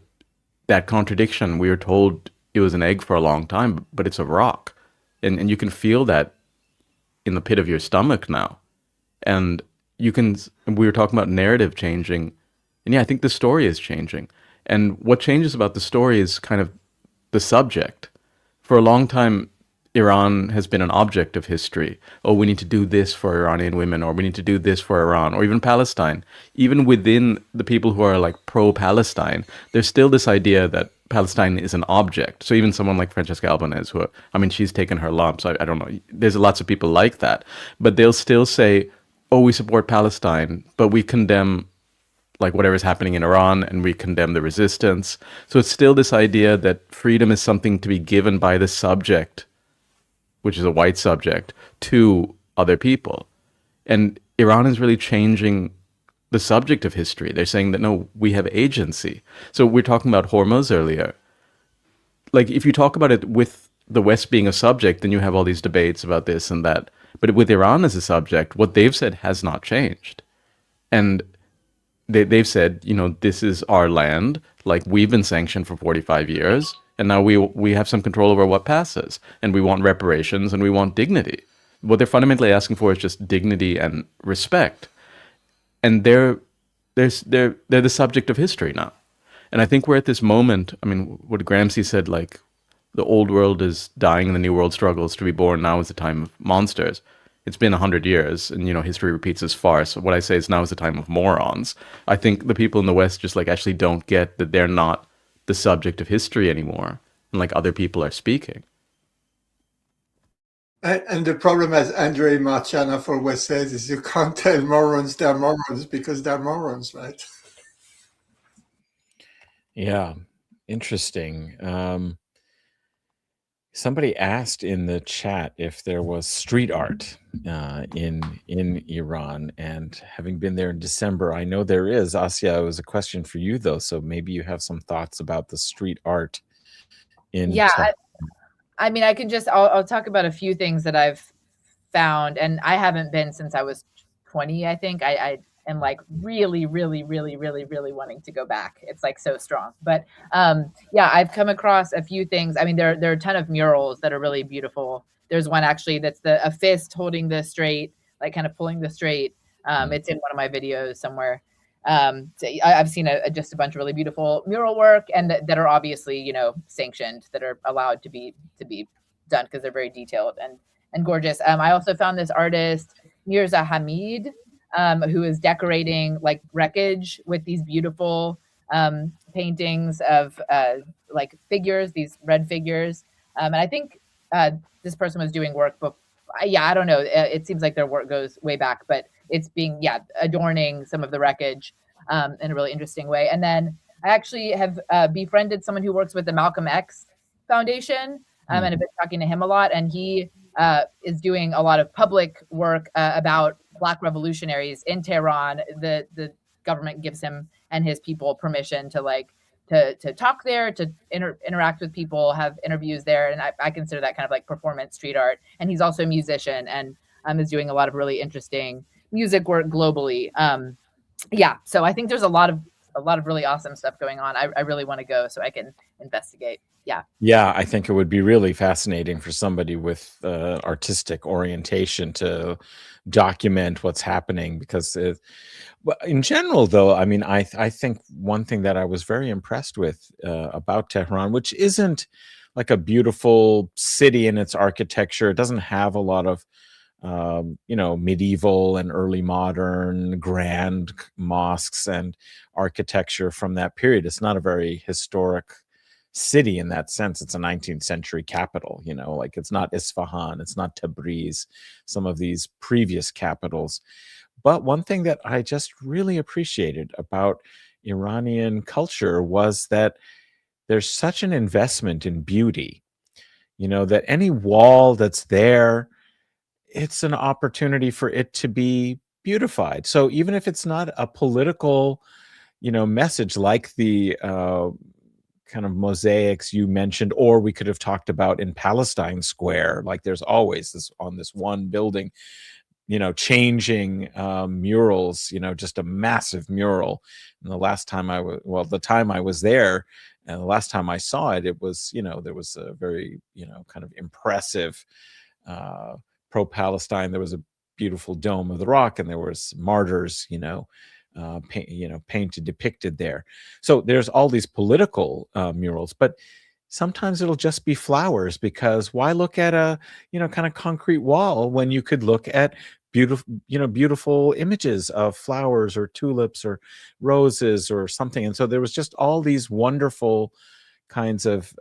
that contradiction. We were told it was an egg for a long time, but it's a rock, and you can feel that in the pit of your stomach now. And we were talking about narrative changing, and yeah, I think the story is changing. And what changes about the story is kind of the subject. For a long time, Iran has been an object of history. Oh, we need to do this for Iranian women, or we need to do this for Iran, or even Palestine. Even within the people who are like pro-Palestine, there's still this idea that Palestine is an object. So even someone like Francesca Albanese, she's taken her lumps. I don't know. There's lots of people like that. But they'll still say, oh, we support Palestine, but we condemn like whatever's happening in Iran, and we condemn the resistance. So it's still this idea that freedom is something to be given by the subject, which is a white subject, to other people. And Iran is really changing the subject of history. They're saying that, no, we have agency. So we're talking about Hormuz earlier. Like, if you talk about it with the West being a subject, then you have all these debates about this and that. But with Iran as a subject, what they've said has not changed. And they've said, this is our land. Like, we've been sanctioned for 45 years, and now we have some control over what passes. And we want reparations, and we want dignity. What they're fundamentally asking for is just dignity and respect. And they're the subject of history now. And I think we're at this moment, what Gramsci said, like, the old world is dying and the new world struggles to be born. Now is the time of monsters. It's been 100 years, and history repeats this farce. What I say is now is the time of morons. I think the people in the West just actually don't get that they're not the subject of history anymore, and other people are speaking. And the problem, as Andre Marcianoff always says, is you can't tell morons they're morons because they're morons, right? Yeah, interesting. Somebody asked in the chat if there was street art in Iran, and having been there in December, I know there is. Asya, it was a question for you though, so maybe you have some thoughts about the street art in. Yeah, I can I'll talk about a few things that I've found, and I haven't been since I was 20. I think I am really wanting to go back. It's so strong. But yeah, I've come across a few things. There are a ton of murals that are really beautiful. There's one actually that's a fist holding the straight, kind of pulling the straight. It's in one of my videos somewhere. So I've seen just a bunch of really beautiful mural work, and that are obviously sanctioned, that are allowed to be done because they're very detailed and gorgeous. I also found this artist Mirza Hamid, who is decorating wreckage with these beautiful paintings of figures, these red figures. And I think this person was doing work, but I don't know. It seems like their work goes way back, but it's being adorning some of the wreckage in a really interesting way. And then I actually have befriended someone who works with the Malcolm X Foundation, and I've been talking to him a lot. And he is doing a lot of public work about Black revolutionaries in Tehran. The government gives him and his people permission to talk there, to interact with people, have interviews there. And I consider that kind of like performance street art. And he's also a musician and is doing a lot of really interesting music work globally. So I think there's a lot of really awesome stuff going on. I really want to go so I can investigate. Yeah, I think it would be really fascinating for somebody with artistic orientation to document what's happening, because in general, though, I mean, I think one thing that I was very impressed with about Tehran, which isn't like a beautiful city in its architecture, it doesn't have a lot of medieval and early modern grand mosques and architecture from that period. It's not a very historic city in that sense. It's a 19th century capital, like it's not Isfahan, it's not Tabriz, some of these previous capitals. But one thing that I just really appreciated about Iranian culture was that there's such an investment in beauty, that any wall that's there, it's an opportunity for it to be beautified. So even if it's not a political, message like the kind of mosaics you mentioned, or we could have talked about in Palestine Square, like there's always this on this one building, changing murals, just a massive mural. And the last time the time I was there, and the last time I saw it, it was, there was a very, kind of impressive pro-Palestine. There was a beautiful Dome of the Rock, and there was martyrs, painted, depicted there. So there's all these political murals, but sometimes it'll just be flowers, because why look at a, kind of concrete wall when you could look at beautiful images of flowers or tulips or roses or something. And so there was just all these wonderful kinds of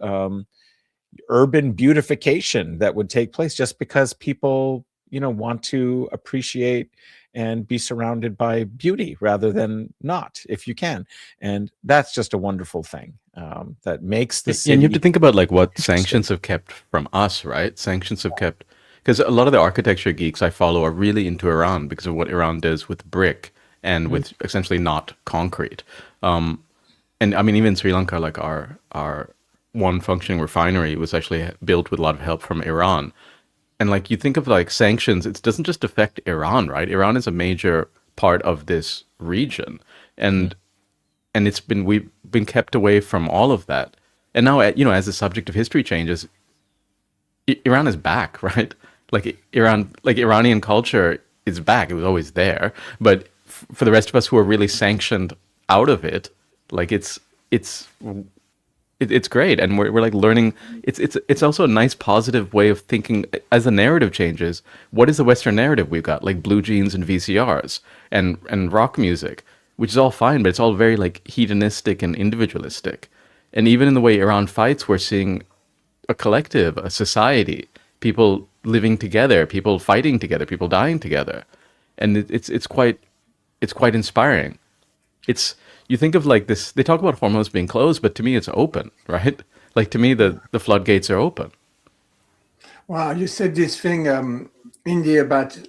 urban beautification that would take place just because people, want to appreciate and be surrounded by beauty rather than not, if you can. And that's just a wonderful thing that makes the city. And you have to think about like what sanctions have kept from us, right? Sanctions have kept, because a lot of the architecture geeks I follow are really into Iran because of what Iran does with brick and with essentially not concrete. And I mean, even Sri Lanka, like our one functioning refinery was actually built with a lot of help from Iran. And like you think of like sanctions, it doesn't just affect Iran, right? Iran is a major part of this region, and we've been kept away from all of that. And now, as the subject of history changes, Iran is back, right? Like Iranian culture is back. It was always there, but for the rest of us who are really sanctioned out of it, like it's great, and we're like learning. It's also a nice positive way of thinking as the narrative changes. What is the Western narrative we've got? Like blue jeans and VCRs and rock music, which is all fine, but it's all very like hedonistic and individualistic. And even in the way Iran fights, we're seeing a collective, a society, people living together, people fighting together, people dying together, and it's quite inspiring. You think of like this, they talk about Hormuz being closed, but to me it's open, right? Like to me the floodgates are open. Wow, you said this thing, India, about,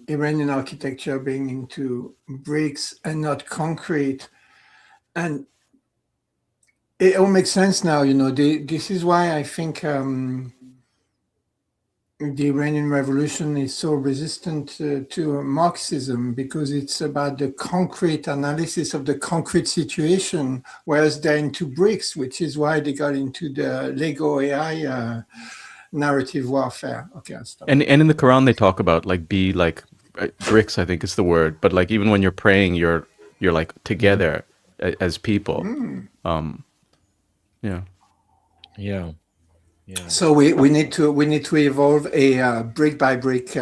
Iranian architecture being into bricks and not concrete. And it all makes sense now, this is why I think the Iranian Revolution is so resistant to Marxism, because it's about the concrete analysis of the concrete situation, whereas they're into bricks, which is why they got into the Lego AI narrative warfare. Okay, I'll stop. And in the Quran they talk about like bricks, I think is the word, but like even when you're praying, you're like together as people. Yeah. So we need to evolve a brick by brick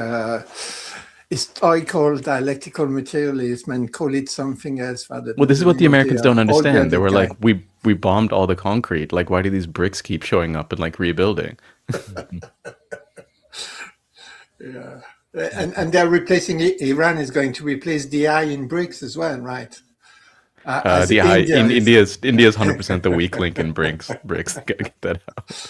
historical dialectical materialism and call it something else rather than Well, this is what the Americans don't understand. They were guy. like, we bombed all the concrete. Like, why do these bricks keep showing up and like rebuilding? Yeah. And they're replacing Iran is going to replace DI in bricks as well, right? India's 100% the weak link in bricks. Gotta get that out.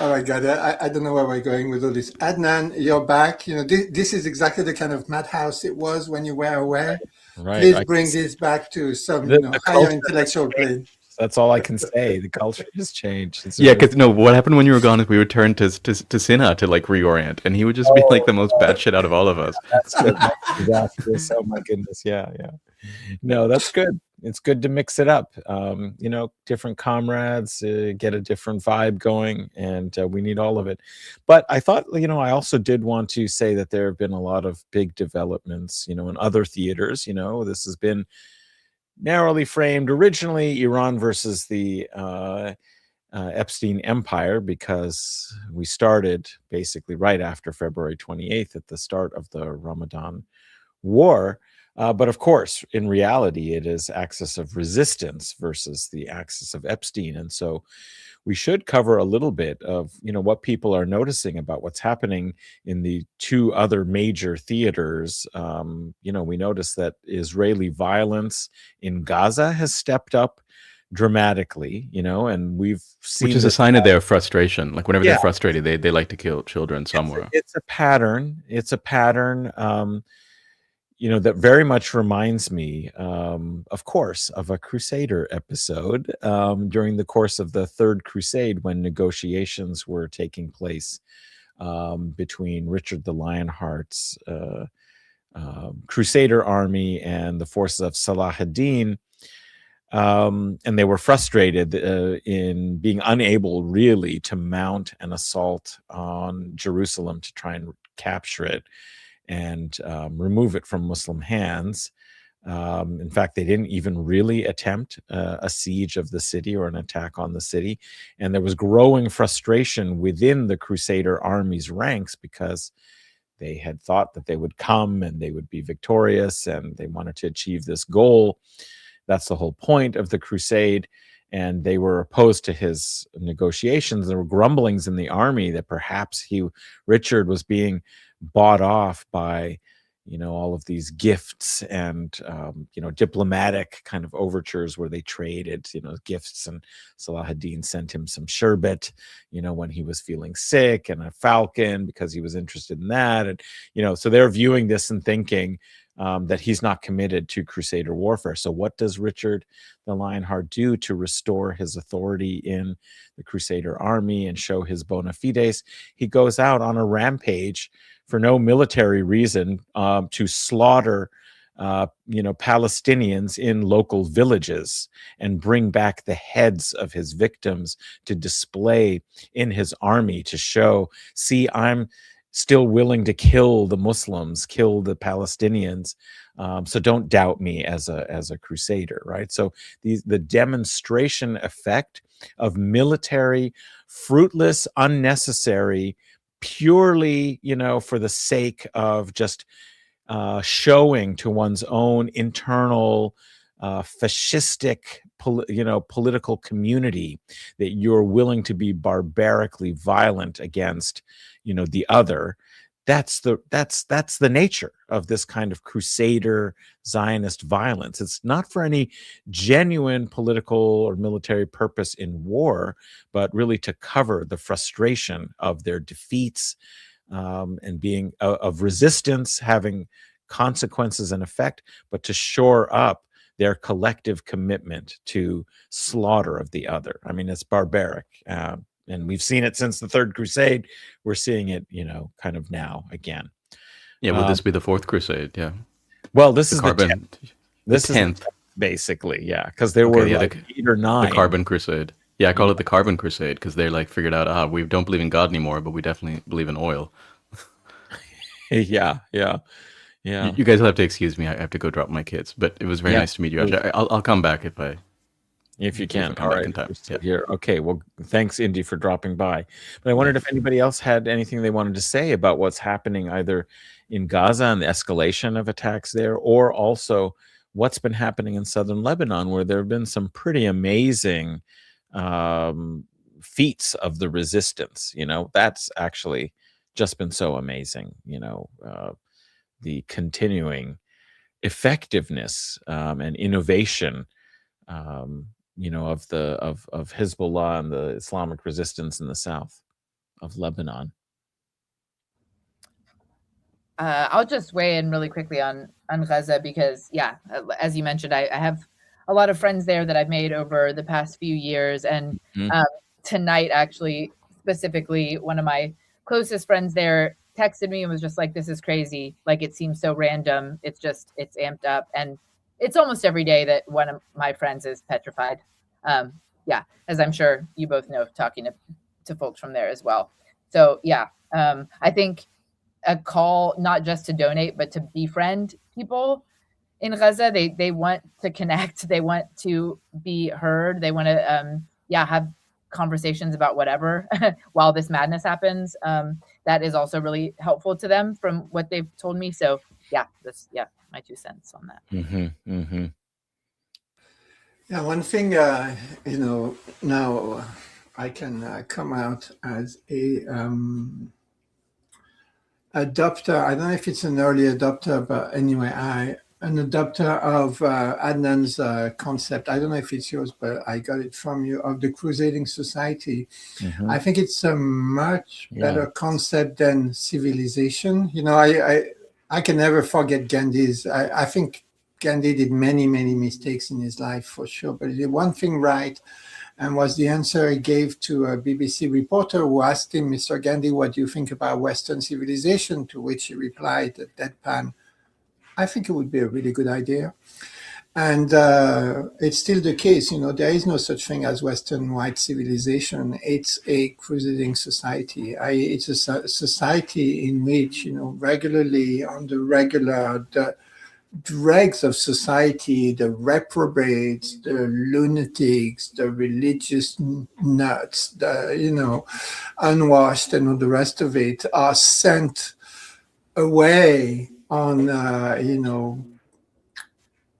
Oh my God, I don't know where we're going with all this. Adnan, you're back. You know, this is exactly the kind of madhouse it was when you were away. Right. Please bring this back to some higher intellectual plane. That's all I can say. The culture has changed. Because what happened when you were gone is we would turn to Sinha to like reorient, and he would just be like the most bad shit out of all of us. That's good. That's oh my goodness. Yeah. No, that's good. It's good to mix it up. Different comrades get a different vibe going, and we need all of it. But I thought, I also did want to say that there have been a lot of big developments, in other theaters. This has been narrowly framed originally Iran versus the Epstein Empire, because we started basically right after February 28th at the start of the Ramadan war. But of course, in reality, it is Axis of Resistance versus the Axis of Epstein. And so we should cover a little bit of, what people are noticing about what's happening in the two other major theaters. We notice that Israeli violence in Gaza has stepped up dramatically, and we've seen, which is a sign of their frustration. Like whenever they're frustrated, they like to kill children somewhere. It's a pattern. That very much reminds me, of course, of a Crusader episode during the course of the Third Crusade, when negotiations were taking place between Richard the Lionheart's Crusader army and the forces of Salah ad-Din. And they were frustrated in being unable really to mount an assault on Jerusalem to try and capture it and remove it from Muslim hands. In fact, they didn't even really attempt a siege of the city or an attack on the city. And there was growing frustration within the Crusader army's ranks because they had thought that they would come and they would be victorious, and they wanted to achieve this goal. That's the whole point of the crusade. And they were opposed to his negotiations. There were grumblings in the army that perhaps Richard was being bought off by, all of these gifts and, diplomatic kind of overtures where they traded, gifts. And Salah ad-Din sent him some sherbet, when he was feeling sick, and a falcon because he was interested in that. And, so they're viewing this and thinking that he's not committed to Crusader warfare. So what does Richard the Lionheart do to restore his authority in the Crusader army and show his bona fides? He goes out on a rampage for no military reason to slaughter Palestinians in local villages and bring back the heads of his victims to display in his army to show, see, I'm still willing to kill the Muslims, kill the Palestinians. So don't doubt me as a crusader, right? So the demonstration effect of military, fruitless, unnecessary, purely, for the sake of just showing to one's own internal fascistic, political community that you're willing to be barbarically violent against, the other. That's the nature of this kind of Crusader Zionist violence. It's not for any genuine political or military purpose in war, but really to cover the frustration of their defeats and being of resistance, having consequences and effect, but to shore up their collective commitment to slaughter of the other. I mean, it's barbaric. And we've seen it since the Third Crusade. We're seeing it, kind of now again. Yeah, would this be the Fourth Crusade? Yeah. Well, this is the 10th. This is 10th, basically, yeah, because there were 8 or 9. The Carbon Crusade. Yeah, I call it the Carbon Crusade because they're like figured out, we don't believe in God anymore, but we definitely believe in oil. Yeah. You guys will have to excuse me. I have to go drop my kids, but it was very nice to meet you. I'll come back if you can. All right. Yeah. Here. Okay. Well, thanks, Indi, for dropping by. But I wondered if anybody else had anything they wanted to say about what's happening either in Gaza and the escalation of attacks there, or also what's been happening in southern Lebanon, where there have been some pretty amazing feats of the resistance. That's actually just been so amazing. The continuing effectiveness and innovation, of Hezbollah and the Islamic resistance in the south of Lebanon. I'll just weigh in really quickly on Gaza because, as you mentioned, I have a lot of friends there that I've made over the past few years. And tonight, actually, specifically, one of my closest friends there texted me and was just like, this is crazy. Like, it seems so random. It's amped up. And it's almost every day that one of my friends is petrified. As I'm sure you both know, talking to folks from there as well. So, I think a call not just to donate, but to befriend people in Gaza. They want to connect. They want to be heard. They want to, have conversations about whatever while this madness happens. That is also really helpful to them from what they've told me. So that's my 2 cents on that. Yeah, one thing, now I can come out as a adopter. I don't know if it's an early adopter, but anyway, an adopter of Adnan's concept. I don't know if it's yours, but I got it from you, of the Crusading Society. I think it's a much better concept than civilization. I can never forget Gandhi's. I think Gandhi did many, many mistakes in his life for sure, but he did one thing right, and was the answer he gave to a BBC reporter who asked him, Mr. Gandhi, what do you think about Western civilization? To which he replied, deadpan, I think it would be a really good idea. And it's still the case. There is no such thing as Western white civilization. It's a crusading society. It's a society in which, regularly, on the regular, the dregs of society, the reprobates, the lunatics, the religious nuts, the unwashed and all the rest of it are sent away on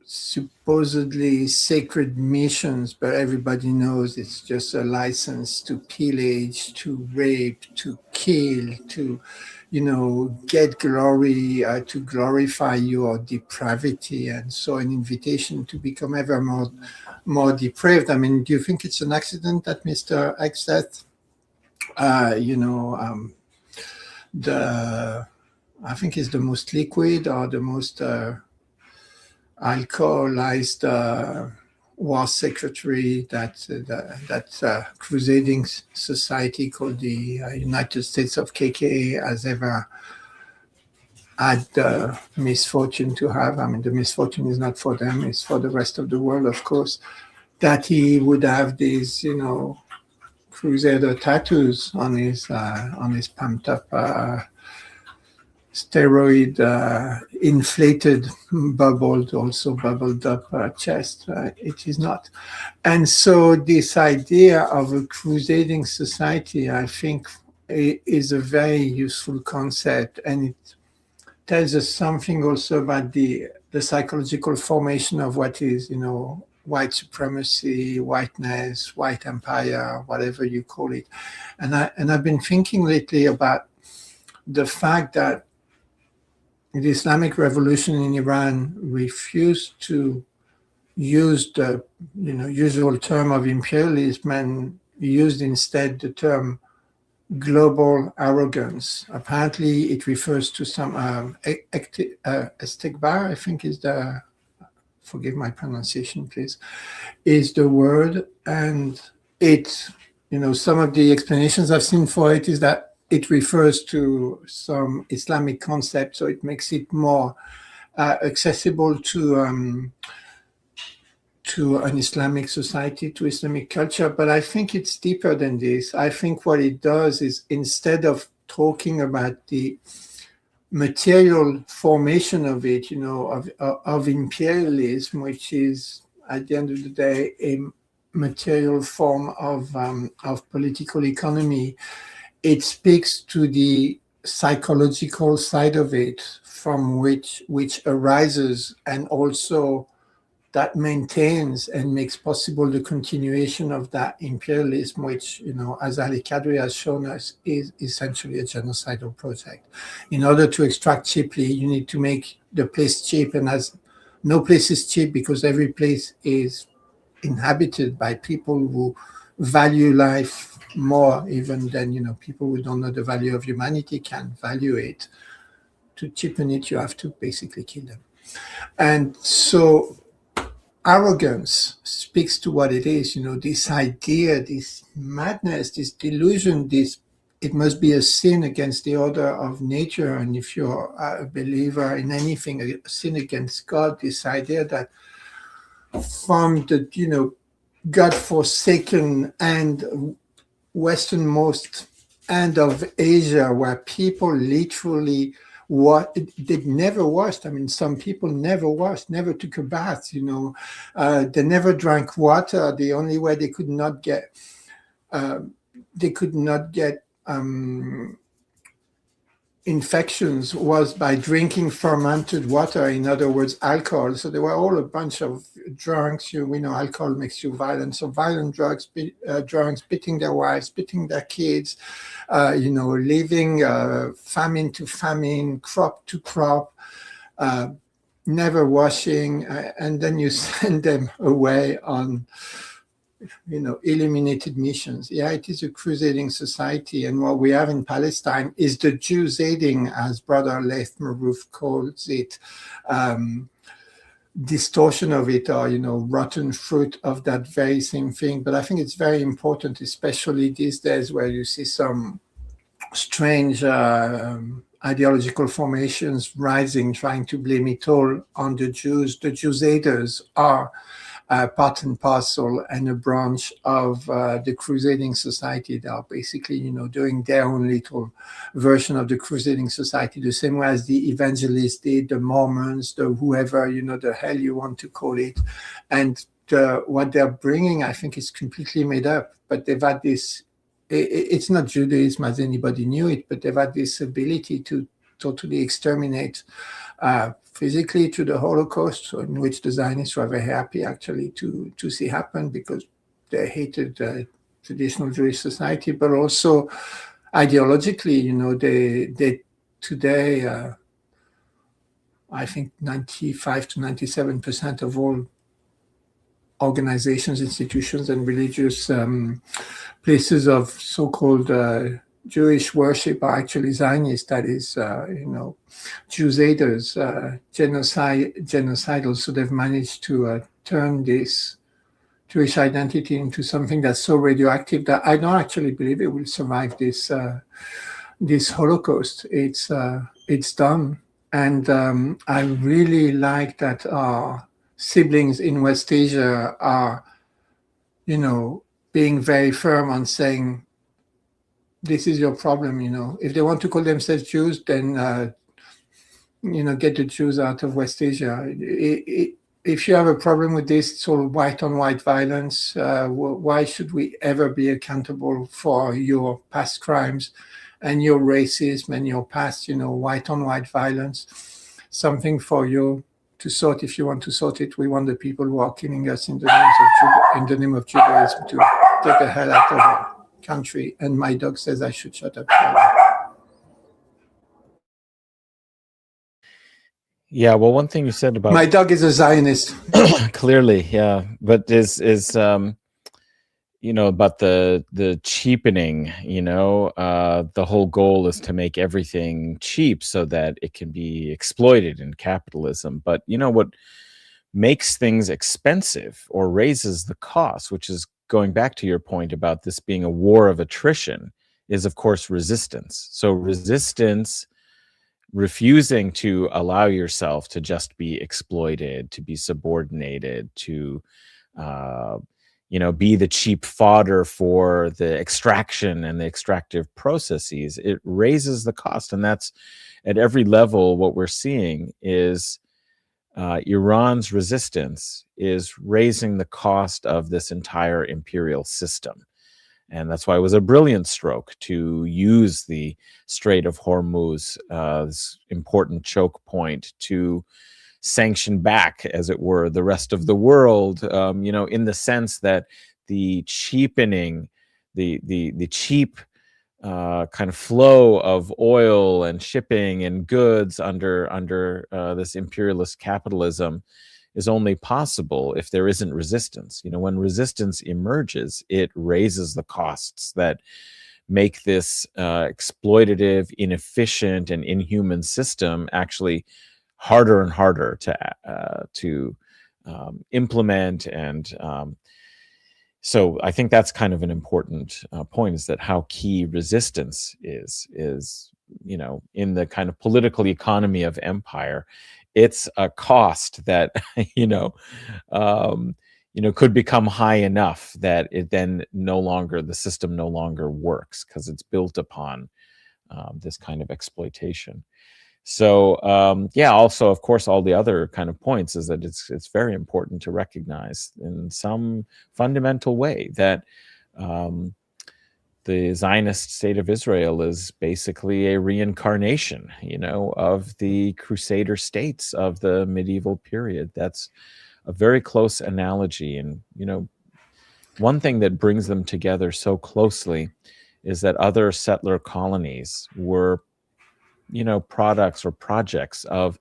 supposedly sacred missions, but everybody knows it's just a license to pillage, to rape, to kill, to get glory, to glorify your depravity, and so an invitation to become ever more depraved. I mean, do you think it's an accident that Mr. X said, I think it's the most liquid or the most alcoholized war secretary that crusading society called the United States of KK has ever had the misfortune to have. I mean, the misfortune is not for them, it's for the rest of the world, of course, that he would have these, crusader tattoos on his pumped up steroid inflated, bubbled up chest. It is not. And so this idea of a crusading society, I think, is a very useful concept, and it tells us something also about the psychological formation of what is, white supremacy, whiteness, white empire, whatever you call it. And I've been thinking lately about the fact that the Islamic Revolution in Iran refused to use the usual term of imperialism and used instead the term global arrogance. Apparently, it refers to some istikbar, I think is the, forgive my pronunciation, please, is the word. And it, some of the explanations I've seen for it is that it refers to some Islamic concept, so it makes it more accessible to an Islamic society, to Islamic culture. But I think it's deeper than this. I think what it does is, instead of talking about the material formation of it, of imperialism, which is at the end of the day a material form of political economy, it speaks to the psychological side of it from which arises, and also that maintains and makes possible the continuation of that imperialism, which, as Ali Kadri has shown us, is essentially a genocidal project. In order to extract cheaply, you need to make the place cheap, and as no place is cheap because every place is inhabited by people who value life more even than, people who don't know the value of humanity can value it. To cheapen it, you have to basically kill them. And so arrogance speaks to what it is, this idea, this madness, this delusion, it must be a sin against the order of nature. And if you're a believer in anything, a sin against God, this idea that from the, God-forsaken and westernmost end of Asia, where people literally they never washed. I mean, some people never washed, never took a bath, they never drank water. The only way they could not get infections was by drinking fermented water, in other words, alcohol. So they were all a bunch of drunks. We know alcohol makes you violent. So violent drunks, beating their wives, beating their kids, living famine to famine, crop to crop, never washing, and then you send them away on illuminated missions. Yeah, it is a crusading society, and what we have in Palestine is the Jewsading, as Brother Leif Maroof calls it, distortion of it, or rotten fruit of that very same thing. But I think it's very important, especially these days where you see some strange ideological formations rising, trying to blame it all on the Jews. The Jewsaders are part and parcel and a branch of the crusading society. They are basically, doing their own little version of the crusading society, the same way as the evangelists did, the Mormons, the whoever, the hell you want to call it. And what they're bringing, I think, is completely made up. But they've had this, it's not Judaism as anybody knew it, but they've had this ability to totally exterminate physically to the Holocaust, in which the Zionists were very happy actually to see happen, because they hated traditional Jewish society, but also ideologically, they today, I think 95 to 97% of all organizations, institutions, and religious places of so-called Jewish worship are actually Zionist, that is, Jewsaders, genocidal. So they've managed to turn this Jewish identity into something that's so radioactive that I don't actually believe it will survive this Holocaust. It's done, and I really like that our siblings in West Asia are, being very firm on saying, this is your problem, If they want to call themselves Jews, then, get the Jews out of West Asia. If you have a problem with this, it's all white-on-white violence. Why should we ever be accountable for your past crimes and your racism and your past, white-on-white violence? Something for you to sort if you want to sort it. We want the people who are killing us in the name of Judaism to take the hell out of our country. And my dog says I should shut up. Yeah, well, one thing you said about my dog is a Zionist. Clearly, yeah, but is about the cheapening. The whole goal is to make everything cheap so that it can be exploited in capitalism. But what makes things expensive or raises the cost, which is going back to your point about this being a war of attrition, is of course resistance. So resistance, refusing to allow yourself to just be exploited, to be subordinated, to be the cheap fodder for the extraction and the extractive processes, it raises the cost. And that's at every level. What we're seeing is Iran's resistance is raising the cost of this entire imperial system. And that's why it was a brilliant stroke to use the Strait of Hormuz, this important choke point, to sanction back, as it were, the rest of the world, in the sense that the cheapening, the cheap kind of flow of oil and shipping and goods under this imperialist capitalism is only possible if there isn't resistance. When resistance emerges, it raises the costs that make this exploitative, inefficient, and inhuman system actually harder and harder to implement. And so I think that's kind of an important point, is that how key resistance is in the kind of political economy of empire. It's a cost that could become high enough that it then the system no longer works, because it's built upon this kind of exploitation. So also, of course, all the other kind of points is that it's very important to recognize in some fundamental way that the Zionist state of Israel is basically a reincarnation, of the Crusader states of the medieval period. That's a very close analogy. And, one thing that brings them together so closely is that other settler colonies were, products or projects of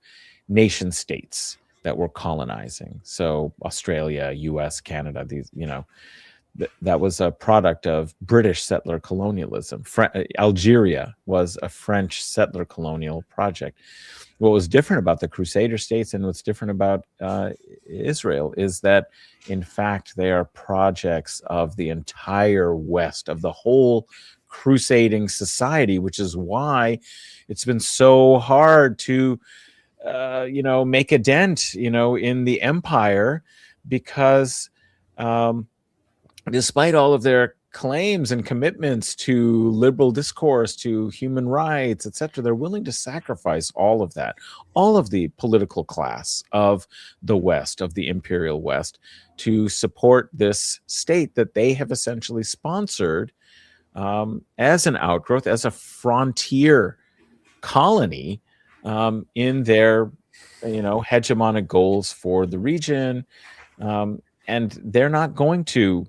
nation states that were colonizing. So Australia, US, Canada, these, that was a product of British settler colonialism. Algeria was a French settler colonial project. What was different about the Crusader states and what's different about Israel is that, in fact, they are projects of the entire West, of the whole crusading society, which is why it's been so hard to, make a dent, in the empire, because despite all of their claims and commitments to liberal discourse, to human rights, etc., they're willing to sacrifice all of that, all of the political class of the West, of the imperial West, to support this state that they have essentially sponsored as an outgrowth, as a frontier colony in their, hegemonic goals for the region. And they're not going to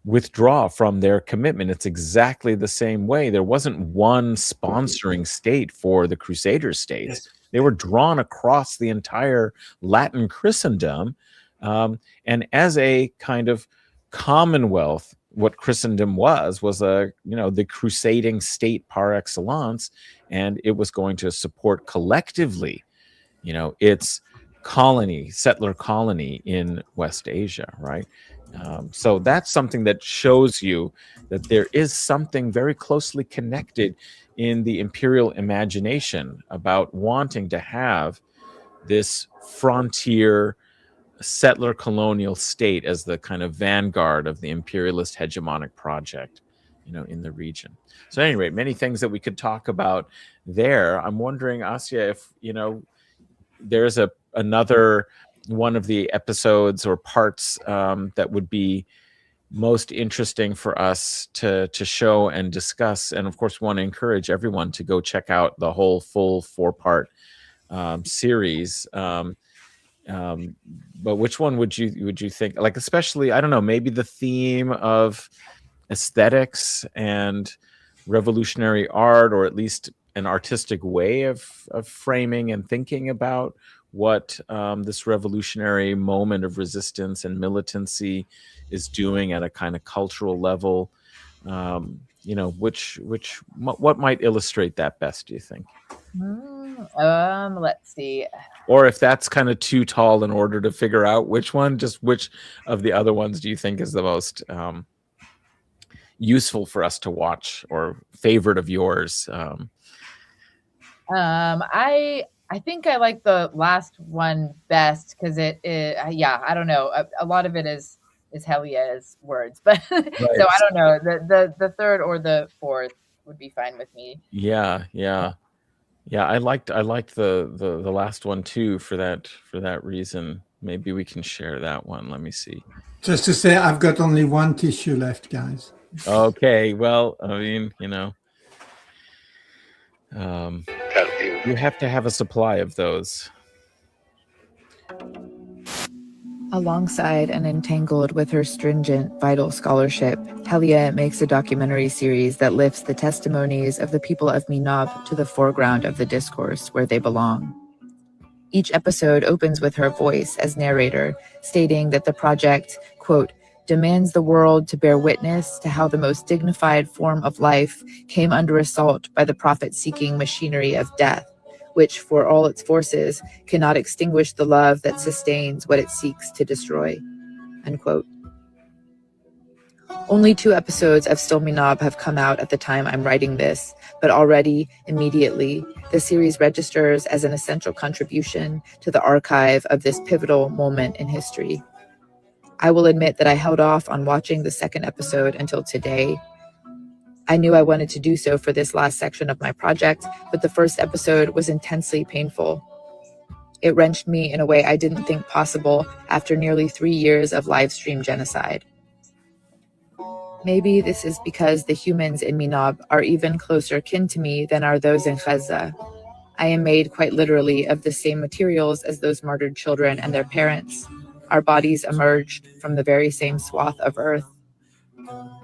withdraw from their commitment. It's exactly the same way. There wasn't one sponsoring state for the Crusader states. Yes. They were drawn across the entire Latin Christendom. And as a kind of commonwealth, what Christendom was the crusading state par excellence, and it was going to support collectively, its settler colony in West Asia, right? So that's something that shows you that there is something very closely connected in the imperial imagination about wanting to have this frontier settler colonial state as the kind of vanguard of the imperialist hegemonic project, in the region. So at any rate, many things that we could talk about there. I'm wondering, Asya, if, there's another one of the episodes or parts that would be most interesting for us to show and discuss. And of course, we want to encourage everyone to go check out the whole full 4-part series. But which one would you think, like, especially, I don't know, maybe the theme of aesthetics and revolutionary art, or at least an artistic way of framing and thinking about what this revolutionary moment of resistance and militancy is doing at a kind of cultural level. What might illustrate that best, do you think? Let's see. Or if that's kind of too tall in order to figure out which of the other ones do you think is the most useful for us to watch, or favorite of yours? I think I like the last one best, because I don't know. A lot of it is Helia's words, but right. So I don't know. The third or the fourth would be fine with me. Yeah. I liked the last one too for that reason. Maybe we can share that one. Let me see. Just to say, I've got only one tissue left, guys. Okay, well, I mean, you have to have a supply of those. Alongside and entangled with her stringent, vital scholarship, Helia makes a documentary series that lifts the testimonies of the people of Minab to the foreground of the discourse where they belong. Each episode opens with her voice as narrator, stating that the project, quote, demands the world to bear witness to how the most dignified form of life came under assault by the profit-seeking machinery of death, which, for all its forces, cannot extinguish the love that sustains what it seeks to destroy, unquote. Only 2 episodes of Still Minab have come out at the time I'm writing this, but already, immediately, the series registers as an essential contribution to the archive of this pivotal moment in history. I will admit that I held off on watching the 2nd episode until today. I knew I wanted to do so for this last section of my project, but the 1st episode was intensely painful. It wrenched me in a way I didn't think possible after nearly 3 years of live stream genocide. Maybe this is because the humans in Minab are even closer kin to me than are those in Gaza. I am made quite literally of the same materials as those martyred children and their parents. Our bodies emerged from the very same swath of earth.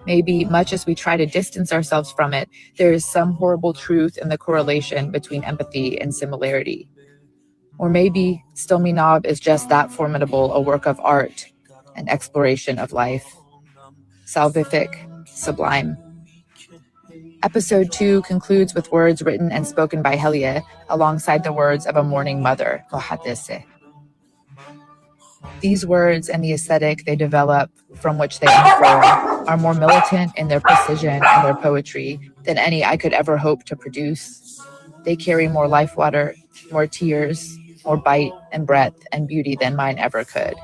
Maybe, much as we try to distance ourselves from it, there is some horrible truth in the correlation between empathy and similarity. Or maybe Still Minab is just that formidable a work of art, an exploration of life. Salvific, sublime. Episode 2 concludes with words written and spoken by Helia, alongside the words of a mourning mother, Muhaddiseh. These words and the aesthetic they develop, from which they unfurl, are more militant in their precision and their poetry than any I could ever hope to produce. They carry more life water, more tears, more bite and breadth and beauty than mine ever could.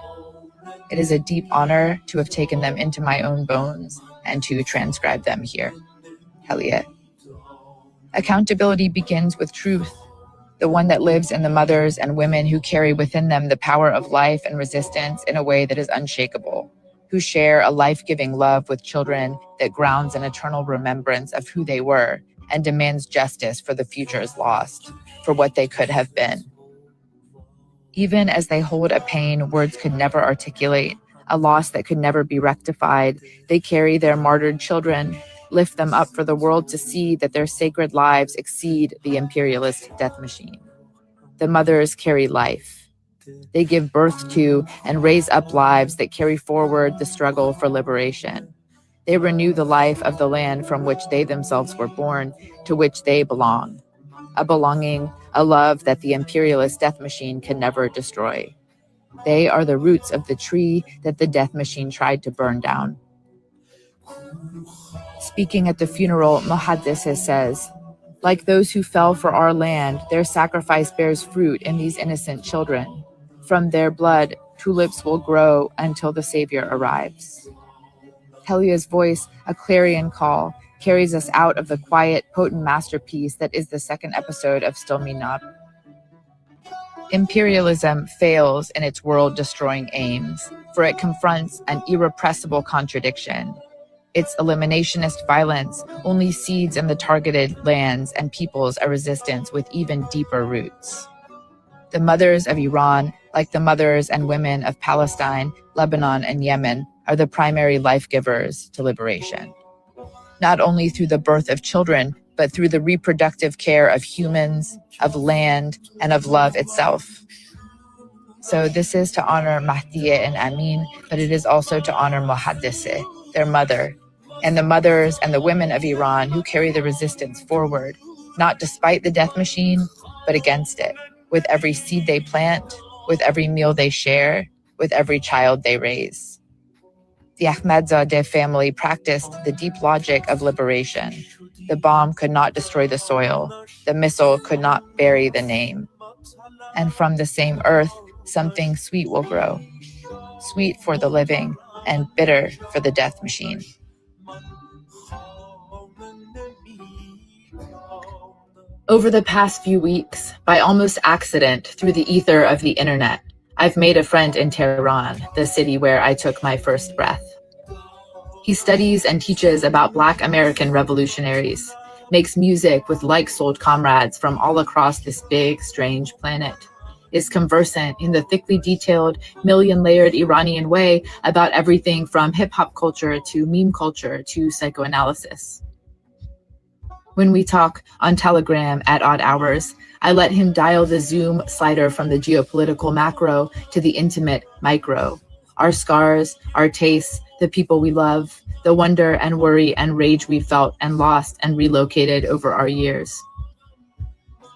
It is a deep honor to have taken them into my own bones and to transcribe them here. Helia. Accountability begins with truth, the one that lives in the mothers and women who carry within them the power of life and resistance in a way that is unshakable, who share a life-giving love with children that grounds an eternal remembrance of who they were and demands justice for the futures lost, for what they could have been. Even as they hold a pain words could never articulate, a loss that could never be rectified, they carry their martyred children, lift them up for the world to see that their sacred lives exceed the imperialist death machine. The mothers carry life. They give birth to and raise up lives that carry forward the struggle for liberation. They renew the life of the land from which they themselves were born, to which they belong. A belonging, a love that the imperialist death machine can never destroy. They are the roots of the tree that the death machine tried to burn down. Speaking at the funeral, Muhaddiseh says, like those who fell for our land, their sacrifice bears fruit in these innocent children. From their blood, tulips will grow until the Savior arrives. Helia's voice, a clarion call, carries us out of the quiet, potent masterpiece that is the 2nd episode of Still Minab. Imperialism fails in its world-destroying aims, for it confronts an irrepressible contradiction. Its eliminationist violence only seeds in the targeted lands and peoples a resistance with even deeper roots. The mothers of Iran, like the mothers and women of Palestine, Lebanon, and Yemen, are the primary life givers to liberation. Not only through the birth of children, but through the reproductive care of humans, of land, and of love itself. So this is to honor Mahdieh and Amin, but it is also to honor Muhaddiseh, their mother, and the mothers and the women of Iran who carry the resistance forward, not despite the death machine, but against it, with every seed they plant, with every meal they share, with every child they raise. The Ahmadzadeh family practiced the deep logic of liberation. The bomb could not destroy the soil. The missile could not bury the name. And from the same earth, something sweet will grow. Sweet for the living and bitter for the death machine. Over the past few weeks, by almost accident through the ether of the internet, I've made a friend in Tehran, the city where I took my first breath. He studies and teaches about Black American revolutionaries, makes music with like-souled comrades from all across this big, strange planet, is conversant in the thickly detailed, million-layered Iranian way about everything from hip-hop culture to meme culture to psychoanalysis. When we talk on Telegram at odd hours, I let him dial the Zoom slider from the geopolitical macro to the intimate micro. Our scars, our tastes, the people we love, the wonder and worry and rage we felt and lost and relocated over our years.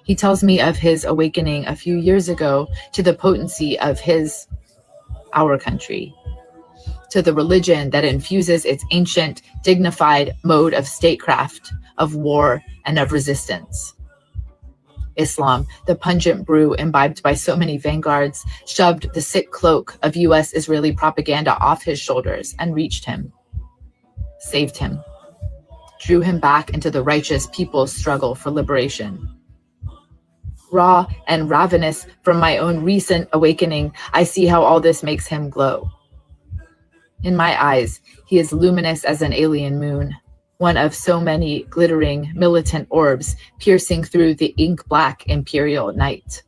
He tells me of his awakening a few years ago to the potency of our country, to the religion that infuses its ancient, dignified mode of statecraft, of war, and of resistance. Islam, the pungent brew imbibed by so many vanguards, shoved the sick cloak of US-Israeli propaganda off his shoulders and reached him, saved him, drew him back into the righteous people's struggle for liberation. Raw and ravenous from my own recent awakening, I see how all this makes him glow. In my eyes, he is luminous as an alien moon, one of so many glittering militant orbs piercing through the ink-black imperial night.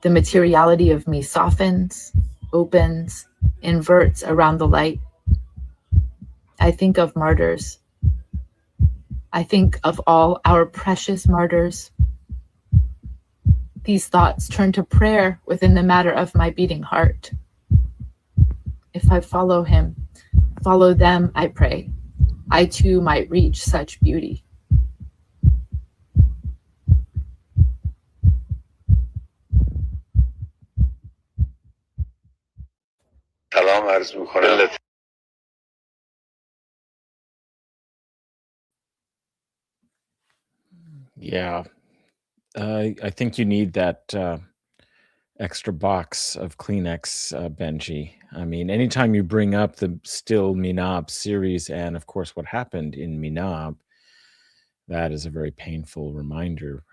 The materiality of me softens, opens, inverts around the light. I think of martyrs. I think of all our precious martyrs. These thoughts turn to prayer within the matter of my beating heart. If I follow him, follow them, I pray, I too might reach such beauty. سلام عرض میکنم. Yeah, I think you need that extra box of Kleenex, Benji. I mean, anytime you bring up the Still Meana series and, of course, what happened in Meana, that is a very painful reminder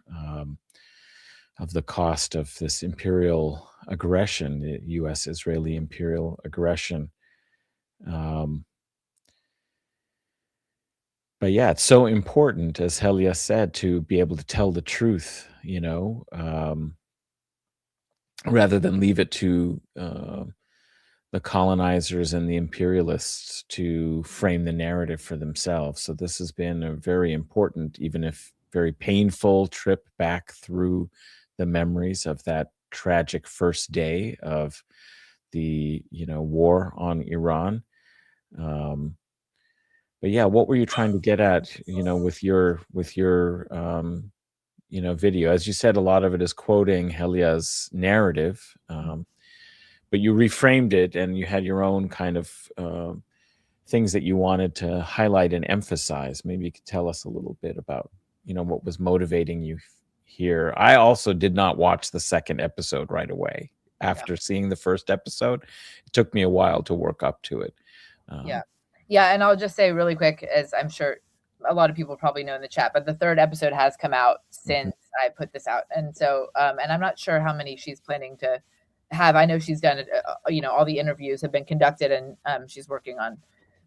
of the cost of this imperial aggression, the U.S.-Israeli imperial aggression. But yeah, it's so important, as Helia said, to be able to tell the truth, you know, rather than leave it to the colonizers and the imperialists to frame the narrative for themselves. So this has been a very important, even if very painful, trip back through the memories of that tragic first day of the, war on Iran. But yeah, what were you trying to get at, with your video? As you said, a lot of it is quoting Helia's narrative, but you reframed it and you had your own kind of things that you wanted to highlight and emphasize. Maybe you could tell us a little bit about, what was motivating you here. I also did not watch the second episode right away. After seeing the first episode, it took me a while to work up to it. Yeah, and I'll just say really quick, as I'm sure a lot of people probably know in the chat, but the third episode has come out since I put this out. And so, and I'm not sure how many she's planning to have. I know she's done it, all the interviews have been conducted and she's working on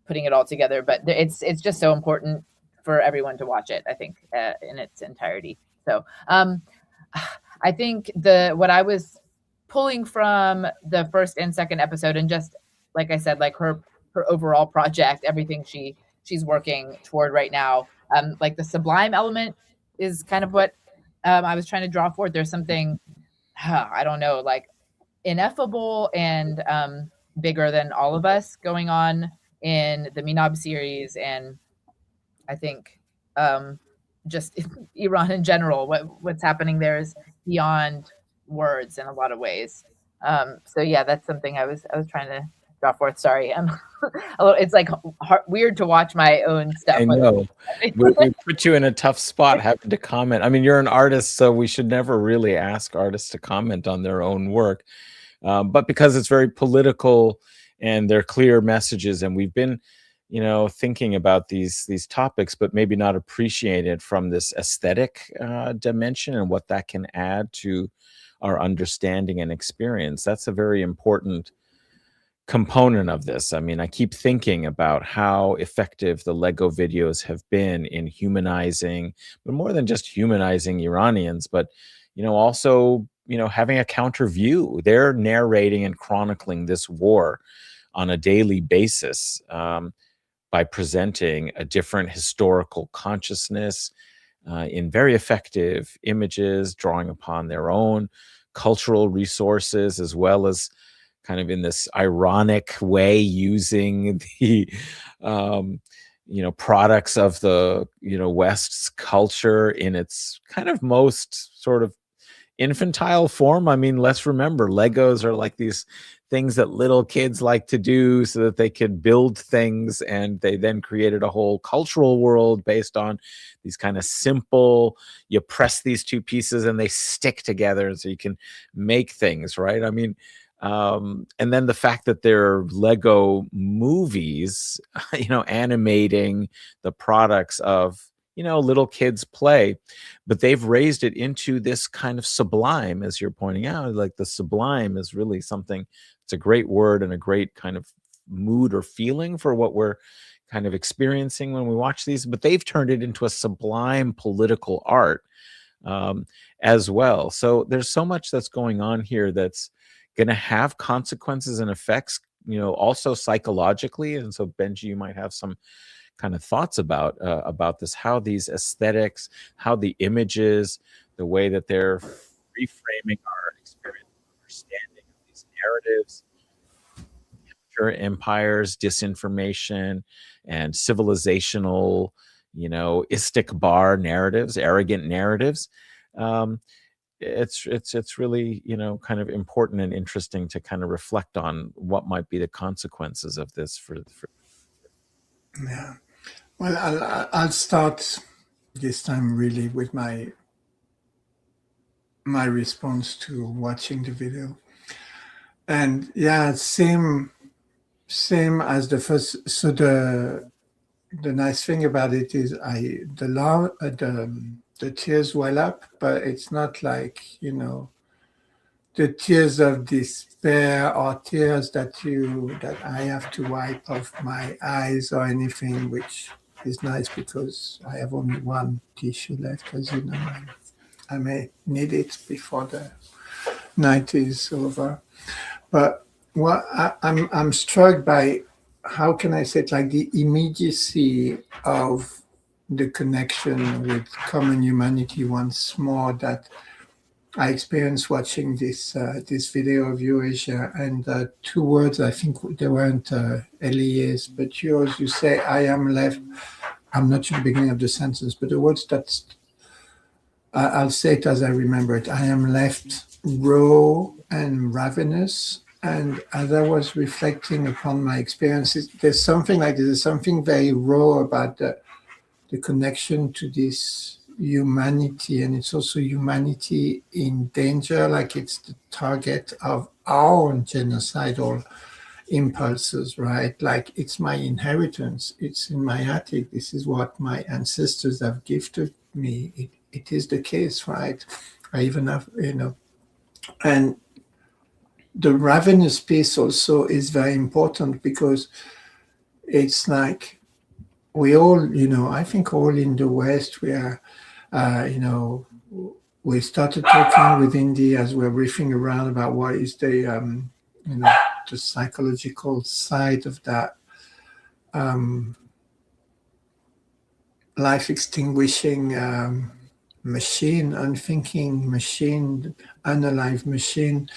putting it all together. But it's just so important for everyone to watch it, I think, in its entirety. So I think what I was pulling from the first and second episode, and just like I said, like her overall project, everything she's working toward right now, like the sublime element is kind of what I was trying to draw forth. There's something I don't know, like ineffable and bigger than all of us going on in the Meana series, and I think just Iran in general, what's happening there is beyond words in a lot of ways. So yeah, that's something I was trying to draw forth. Sorry, it's like weird to watch my own stuff. I know. we put you in a tough spot having to comment. I mean, you're an artist, so we should never really ask artists to comment on their own work. But because it's very political and they're clear messages, and we've been, thinking about these topics, but maybe not appreciated from this aesthetic dimension and what that can add to our understanding and experience. That's a very important component of this. I mean, I keep thinking about how effective the Lego videos have been in humanizing, but more than just humanizing Iranians, but also having a counter view. They're narrating and chronicling this war on a daily basis, by presenting a different historical consciousness in very effective images, drawing upon their own cultural resources, as well as kind of in this ironic way using the products of the West's culture in its kind of most sort of infantile form. I mean, let's remember, Legos are like these things that little kids like to do so that they could build things, and they then created a whole cultural world based on these kind of simple, you press these two pieces and they stick together so you can make things, right? I mean, and then the fact that there are Lego movies, animating the products of little kids play, but they've raised it into this kind of sublime, as you're pointing out. Like, the sublime is really something, it's a great word and a great kind of mood or feeling for what we're kind of experiencing when we watch these, but they've turned it into a sublime political art as well. So there's so much that's going on here that's going to have consequences and effects, also psychologically. And so, Benji, you might have some kind of thoughts about this, how these aesthetics, how the images, the way that they're reframing our experience, understanding of these narratives, empires, disinformation, and civilizational, istikbar narratives, arrogant narratives. It's really kind of important and interesting to kind of reflect on what might be the consequences of this for Yeah. Well, I'll start this time really with my response to watching the video, and yeah, same as the first. So the nice thing about it is the tears well up, but it's not like the tears of despair or tears that I have to wipe off my eyes or anything, which is nice because I have only one tissue left, as you know. I may need it before the night is over. But what I'm struck by, how can I say it, like the immediacy of the connection with common humanity once more that I experienced watching this video of yours, and two words, I think they weren't Elias, but yours, you say, I am left, I'm not sure the beginning of the sentence, but the words that, I'll say it as I remember it, I am left raw and ravenous. And as I was reflecting upon my experiences, there's something very raw about the connection to this humanity, and it's also humanity in danger, like it's the target of our own genocidal impulses, right? Like, it's my inheritance, it's in my attic, this is what my ancestors have gifted me. It is the case, right? I even have, and the ravenous piece also is very important, because it's like we all, I think all in the West, we are, we started talking with Indi as we're riffing around about what is the, the psychological side of that life extinguishing machine, unthinking machine, unalive machine.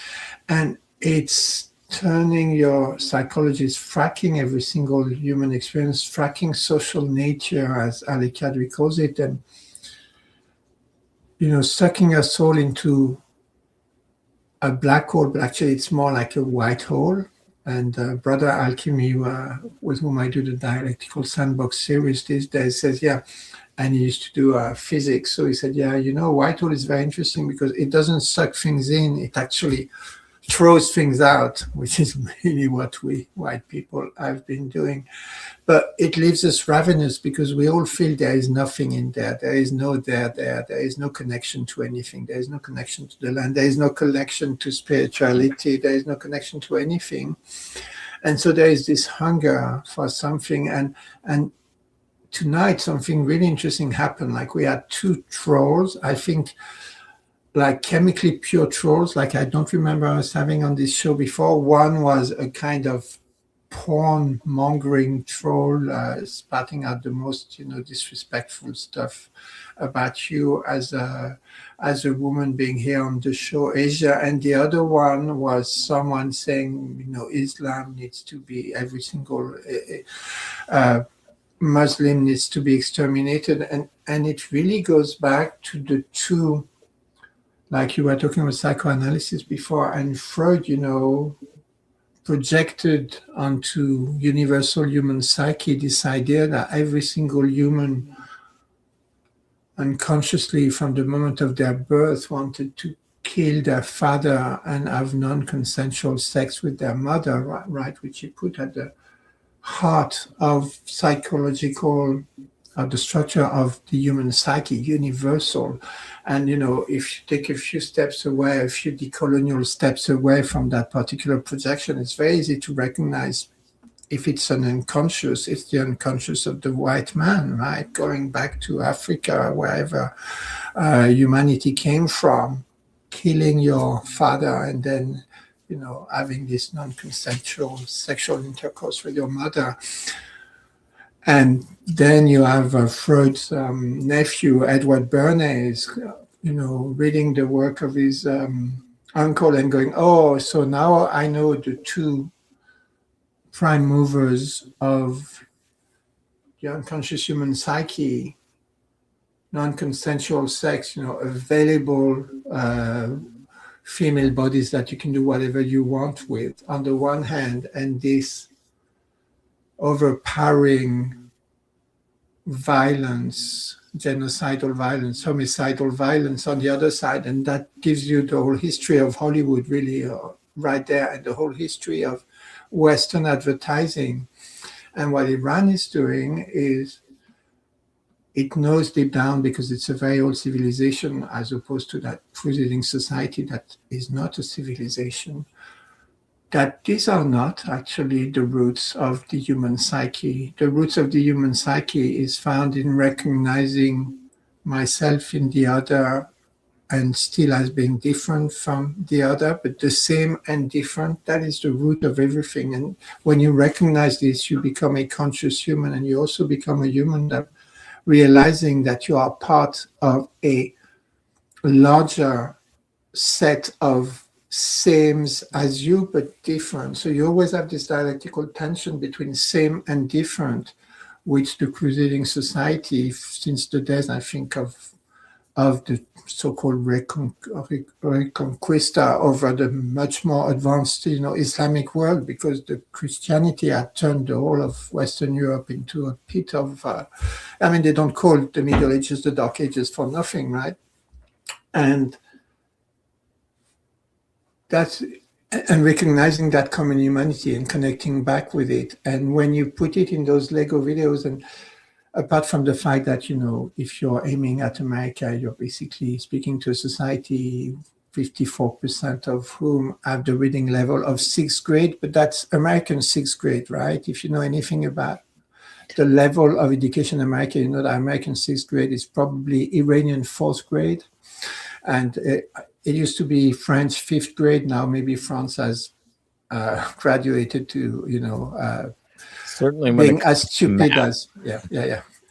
And it's turning your psychology, is fracking every single human experience, fracking social nature, as Ali Kadri calls it, and sucking us all into a black hole, but actually it's more like a white hole. And Brother Alchemy, with whom I do the Dialectical Sandbox series these days, says, yeah, and he used to do physics. So he said, yeah, white hole is very interesting because it doesn't suck things in, it actually throws things out, which is really what we white people have been doing. But it leaves us ravenous because we all feel there is nothing in there. There is no there. There is no connection to anything. There is no connection to the land. There is no connection to spirituality. There is no connection to anything. And so there is this hunger for something. And tonight, something really interesting happened. Like we had two trolls, I think, like chemically pure trolls, like I don't remember us having on this show before. One was a kind of porn mongering troll, spouting out the most, disrespectful stuff about you as a woman being here on the show, Asia. And the other one was someone saying, Islam needs to be, every single Muslim needs to be exterminated. And it really goes back to the two, like you were talking about psychoanalysis before, and Freud, projected onto universal human psyche this idea that every single human unconsciously from the moment of their birth wanted to kill their father and have non-consensual sex with their mother, right, which he put at the heart of the structure of the human psyche, universal. And, if you take a few steps away, a few decolonial steps away from that particular projection, it's very easy to recognize if it's an unconscious, it's the unconscious of the white man, right? Going back to Africa, wherever humanity came from, killing your father and then, having this non-consensual sexual intercourse with your mother. And then you have Freud's nephew, Edward Bernays, reading the work of his uncle and going, oh, so now I know the two prime movers of the unconscious human psyche, non-consensual sex, available female bodies that you can do whatever you want with, on the one hand, and this overpowering violence, genocidal violence, homicidal violence on the other side. And that gives you the whole history of Hollywood really right there, and the whole history of Western advertising. And what Iran is doing is it knows deep down, because it's a very old civilization as opposed to that crusading society that is not a civilization, that these are not actually the roots of the human psyche. The roots of the human psyche is found in recognizing myself in the other and still as being different from the other, but the same and different. That is the root of everything. And when you recognize this, you become a conscious human, and you also become a human that realizing that you are part of a larger set of sames as you, but different. So you always have this dialectical tension between same and different, which the crusading society, since the days, I think, of the so-called reconquista over the much more advanced, Islamic world, because the Christianity had turned the whole of Western Europe into a pit of, they don't call the Middle Ages the Dark Ages for nothing, right? And recognizing that common humanity and connecting back with it. And when you put it in those Lego videos, and apart from the fact that, if you're aiming at America, you're basically speaking to a society, 54% of whom have the reading level of 6th grade, but that's American 6th grade, right? If you know anything about the level of education in America, you know that American 6th grade is probably Iranian 4th grade. And it used to be French 5th grade. Now maybe France has graduated to, certainly being as stupid as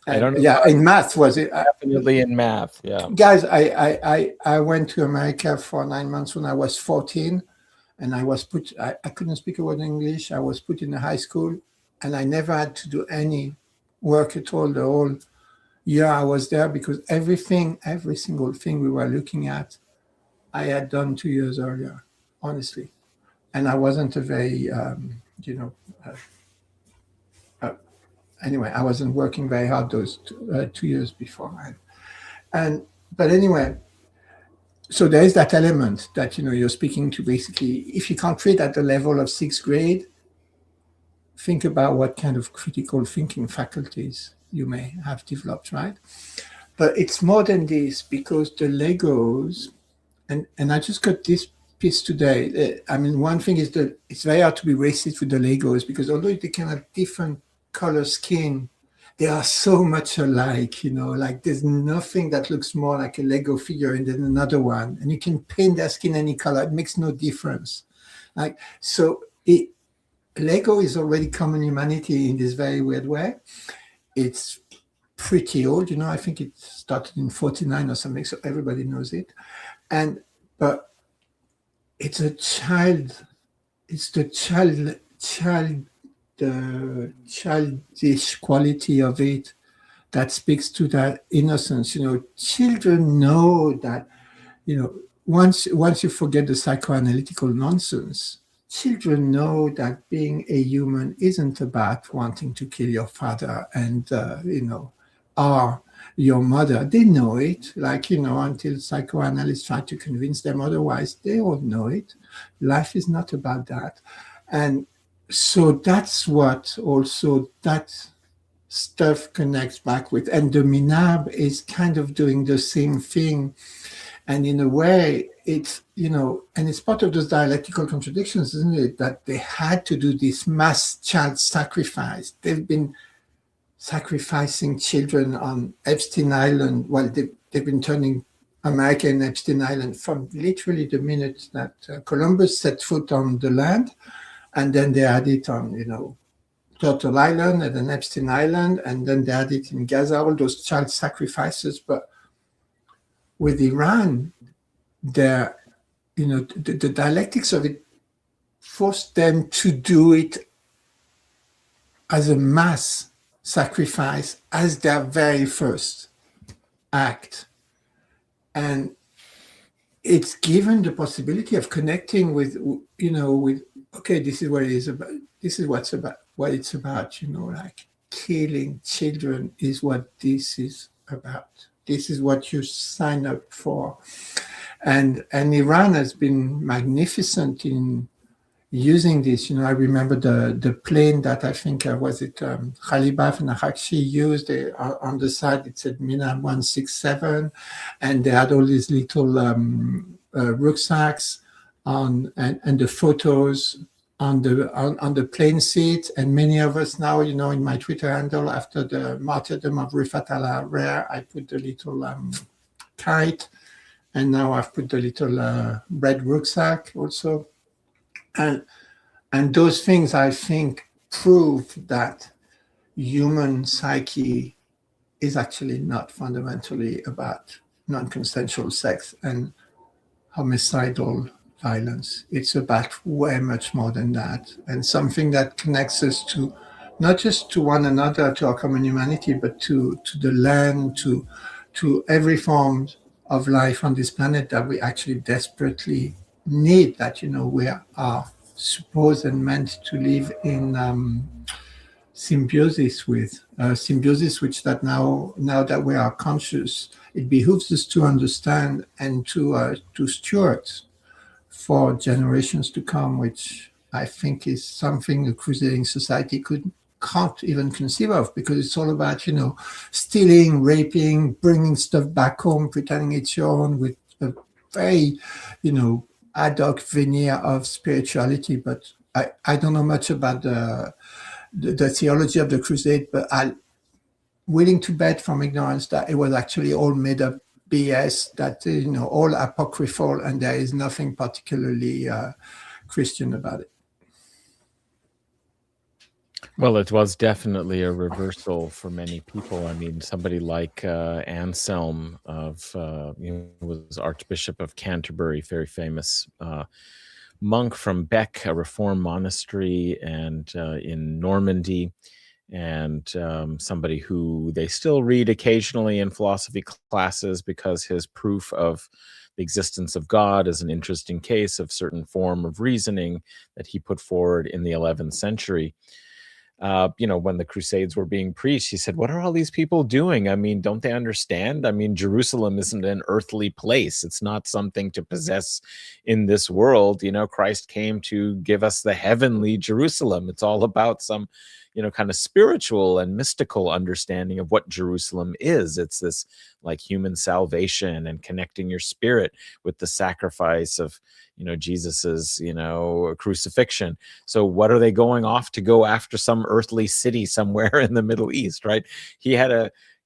I don't know. In math, was it Definitely in math. Yeah, guys, I went to America for 9 months when I was 14, and I was put. I couldn't speak a word in English. I was put in a high school, and I never had to do any work at all the whole year I was there, because every single thing we were looking at, I had done 2 years earlier, honestly, and I wasn't a very anyway, I wasn't working very hard those 2 years before. But anyway, so there is that element that, you're speaking to. Basically, if you can't read at the level of 6th grade, think about what kind of critical thinking faculties you may have developed, right? But it's more than this, because the Legos, and I just got this piece today. I mean, one thing is that it's very hard to be racist with the Legos because although they can have different color skin, they are so much alike, you know, like there's nothing that looks more like a Lego figure than another one. And you can paint their skin any color. It makes no difference. Like, so Lego is already common humanity in this very weird way. It's pretty old, you know, I think it started in 49 or something, so everybody knows it. But it's the childish quality of it that speaks to that innocence. You know, children know that, you know, once you forget the psychoanalytical nonsense, children know that being a human isn't about wanting to kill your father and, you know, or your mother. They know it, like, you know, until psychoanalysts try to convince them otherwise, they all know it. Life is not about that. And so that's what also that stuff connects back with. And the Minab is kind of doing the same thing. And in a way, it's, you know, and it's part of those dialectical contradictions, isn't it? That they had to do this mass child sacrifice. They've been sacrificing children on Epstein Island. Well, they've been turning America in Epstein Island from literally the minute that Columbus set foot on the land. And then they had it on, you know, Turtle Island and then Epstein Island. And then they had it in Gaza, all those child sacrifices. But with Iran, you know, the dialectics of it forced them to do it as a mass sacrifice as their very first act. And it's given the possibility of connecting with, you know, with, okay, this is what it is about. This is what it's about, you know, like killing children is what this is about. This is what you sign up for. And Iran has been magnificent in using this. You know, I remember the plane that I think was it Khalibaf and Akshi used. On the side it said Meana 167, and they had all these little rucksacks and the photos on the plane seat. And many of us now, you know, in my Twitter handle after the martyrdom of Rifat al-Hariri, I put the little kite, and now I've put the little red rucksack also. And those things, I think, prove that human psyche is actually not fundamentally about non-consensual sex and homicidal violence. It's about way much more than that, and something that connects us to not just to one another, to our common humanity, but to the land, to every form of life on this planet that we actually desperately need, that, you know, we are supposed and meant to live in symbiosis with, which that now that we are conscious, it behooves us to understand and to steward for generations to come, which I think is something a crusading society can't even conceive of, because it's all about, you know, stealing, raping, bringing stuff back home, pretending it's your own, with a very, you know, ad hoc veneer of spirituality. But I don't know much about the theology of the crusade, but I'm willing to bet from ignorance that it was actually all made up BS, that, you know, all apocryphal, and there is nothing particularly Christian about it. Well, it was definitely a reversal for many people. I mean, somebody like Anselm was Archbishop of Canterbury, very famous monk from Bec, a reform monastery, and in Normandy, and somebody who they still read occasionally in philosophy classes, because his proof of the existence of God is an interesting case of certain form of reasoning that he put forward in the 11th century. You know, when the Crusades were being preached, he said, what are all these people doing? I mean, don't they understand? I mean, Jerusalem isn't an earthly place. It's not something to possess in this world. You know, Christ came to give us the heavenly Jerusalem. It's all about some kind of spiritual and mystical understanding of what Jerusalem is. It's this like human salvation and connecting your spirit with the sacrifice of, Jesus's, crucifixion. So what are they going off to go after some earthly city somewhere in the Middle East, right?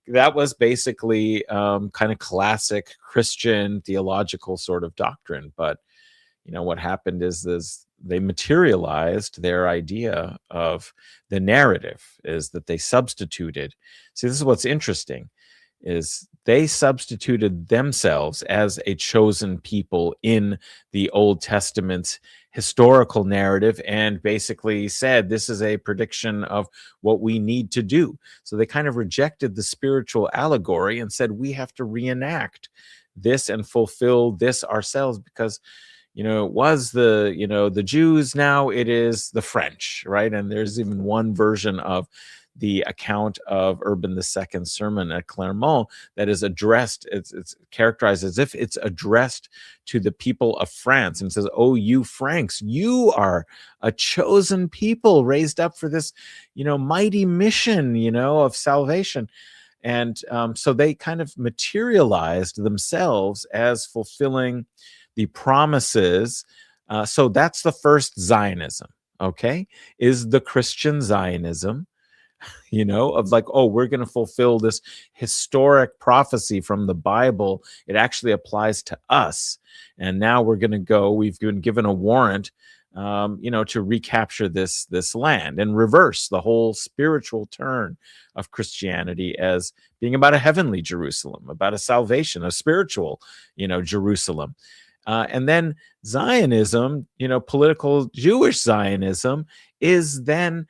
That was basically kind of classic Christian theological sort of doctrine. But, what happened is they materialized their idea of the narrative, is that they substituted. See, this is what's interesting, is they substituted themselves as a chosen people in the Old Testament's historical narrative and basically said, this is a prediction of what we need to do. So they kind of rejected the spiritual allegory and said, we have to reenact this and fulfill this ourselves, because it was the Jews, now it is the French, right? And there's even one version of the account of Urban II's sermon at Clermont that is addressed, it's characterized as if it's addressed to the people of France, and says, oh, you Franks, you are a chosen people raised up for this, mighty mission, of salvation. And so they kind of materialized themselves as fulfilling the promises. So that's the first Zionism, okay, is the Christian Zionism, of like, oh, we're going to fulfill this historic prophecy from the Bible. It actually applies to us. And now we're going to go, we've been given a warrant, to recapture this land and reverse the whole spiritual turn of Christianity as being about a heavenly Jerusalem, about a salvation, a spiritual, Jerusalem. And then Zionism, political Jewish Zionism, is then,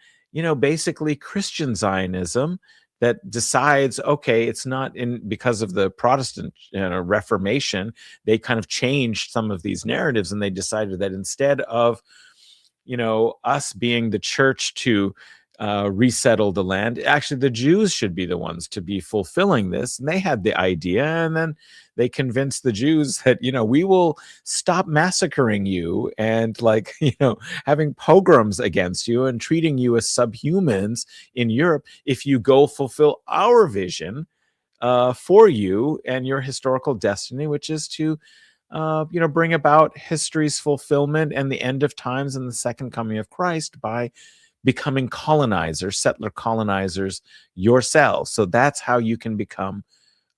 basically Christian Zionism that decides, okay, it's not because of the Protestant Reformation, they kind of changed some of these narratives, and they decided that instead of, us being the church to resettle the land, actually the Jews should be the ones to be fulfilling this. And they had the idea, and then they convinced the Jews that, we will stop massacring you and having pogroms against you and treating you as subhumans in Europe if you go fulfill our vision for you and your historical destiny, which is to bring about history's fulfillment and the end of times and the second coming of Christ by becoming colonizers, settler colonizers yourselves. So that's how you can become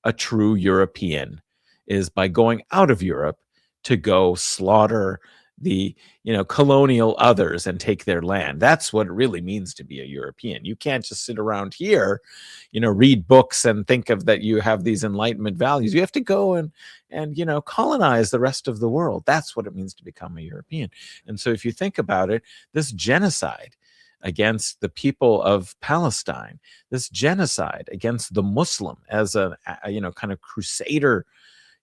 a true European, is by going out of Europe to go slaughter the, colonial others and take their land. That's what it really means to be a European. You can't just sit around here, read books and think of that you have these Enlightenment values. You have to go and colonize the rest of the world. That's what it means to become a European. And so if you think about it, this genocide against the people of Palestine, this genocide against the Muslim as a kind of crusader,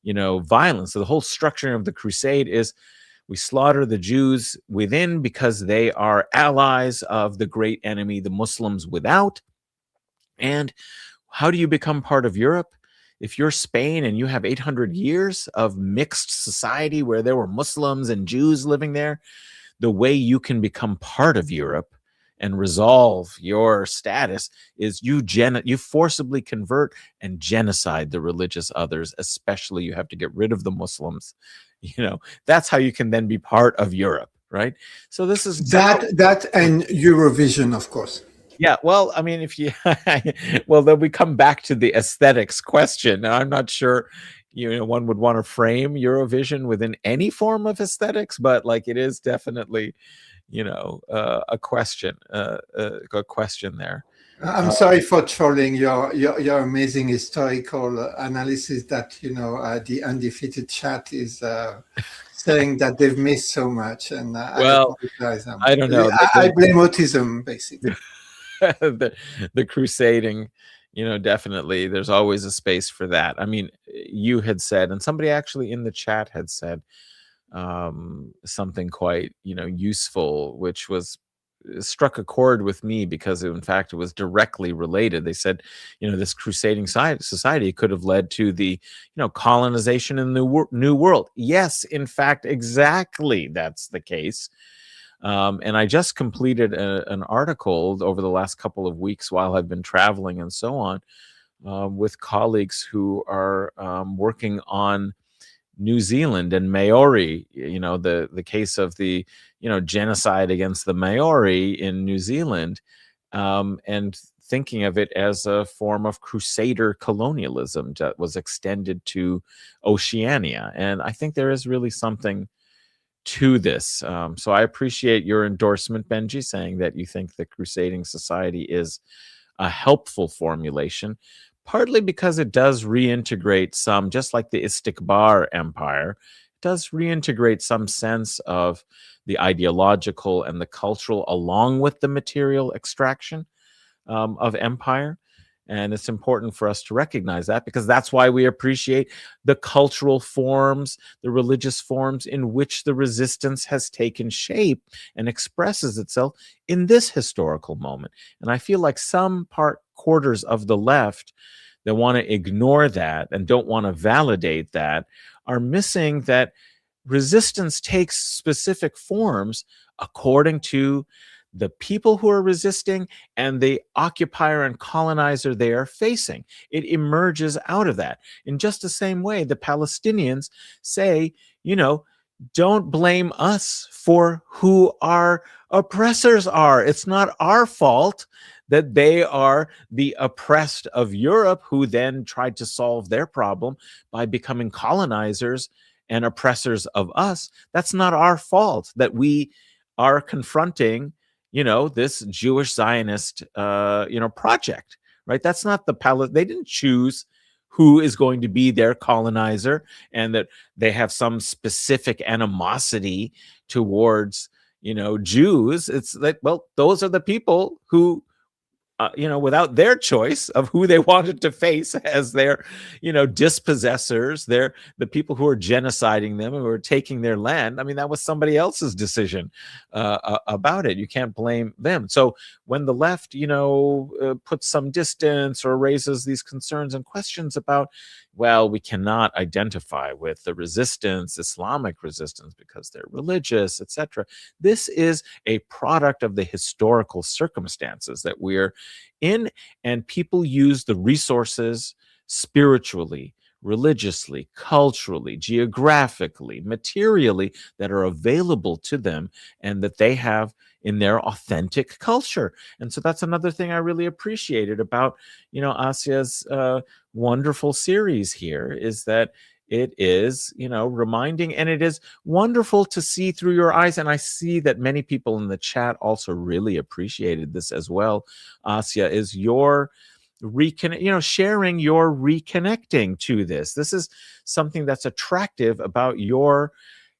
violence. So the whole structuring of the crusade is we slaughter the Jews within because they are allies of the great enemy, the Muslims without. And how do you become part of Europe? If you're Spain and you have 800 years of mixed society where there were Muslims and Jews living there, the way you can become part of Europe and resolve your status is you forcibly convert and genocide the religious others. Especially you have to get rid of the Muslims. That's how you can then be part of Europe, right? So this is that and Eurovision, of course. Yeah, well, I mean, then we come back to the aesthetics question. And I'm not sure, one would want to frame Eurovision within any form of aesthetics, but it is definitely, a question there. I'm sorry for trolling your amazing historical analysis that, the undefeated chat is saying that they've missed so much. And well, I don't know. I blame autism, basically. the crusading, definitely there's always a space for that. I mean, you had said, and somebody actually in the chat had said something quite, useful, which struck a chord with me because in fact it was directly related. They said, this crusading society could have led to the, colonization in the New World. Yes, in fact, exactly that's the case. And I just completed an article over the last couple of weeks while I've been traveling and so on, with colleagues who are working on New Zealand and Maori, the case of the, genocide against the Maori in New Zealand, and thinking of it as a form of crusader colonialism that was extended to Oceania. And I think there is really something to this. So I appreciate your endorsement, Benji, saying that you think the crusading society is a helpful formulation, partly because it does reintegrate some, just like the Istikbar Empire, it does reintegrate some sense of the ideological and the cultural along with the material extraction of empire. And it's important for us to recognize that, because that's why we appreciate the cultural forms, the religious forms in which the resistance has taken shape and expresses itself in this historical moment. And I feel like some quarters of the left that want to ignore that and don't want to validate that are missing that resistance takes specific forms according to the people who are resisting and the occupier and colonizer they are facing. It emerges out of that. In just the same way, the Palestinians say, don't blame us for who our oppressors are. It's not our fault that they are the oppressed of Europe, who then tried to solve their problem by becoming colonizers and oppressors of us. That's not our fault that we are confronting this Jewish Zionist, project, right? That's not they didn't choose who is going to be their colonizer, and that they have some specific animosity towards, Jews. It's like, well, those are the people who, without their choice of who they wanted to face as their, dispossessors, they're the people who are genociding them, who are taking their land. I mean, that was somebody else's decision about it. You can't blame them. So when the left, puts some distance or raises these concerns and questions about, well, we cannot identify with the resistance, Islamic resistance, because they're religious, etc. This is a product of the historical circumstances that we're in, and people use the resources spiritually, religiously, culturally, geographically, materially that are available to them and that they have in their authentic culture. And so that's another thing I really appreciated about, Asia's wonderful series here, is that it is, reminding, and it is wonderful to see through your eyes. And I see that many people in the chat also really appreciated this as well. Asia, is your sharing your reconnecting to this. This is something that's attractive about your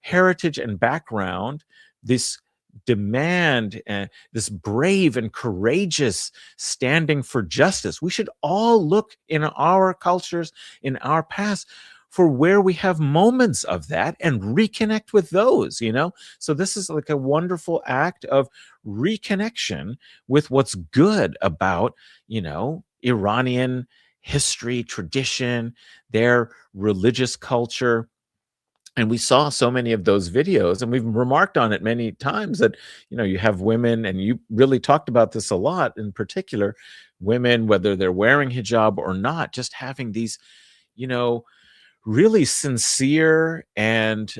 heritage and background, this demand and this brave and courageous standing for justice. We should all look in our cultures, in our past, for where we have moments of that and reconnect with those, So this is like a wonderful act of reconnection with what's good about, Iranian history, tradition, their religious culture. And we saw so many of those videos, and we've remarked on it many times that, you have women, and you really talked about this a lot, in particular, women, whether they're wearing hijab or not, just having these, really sincere and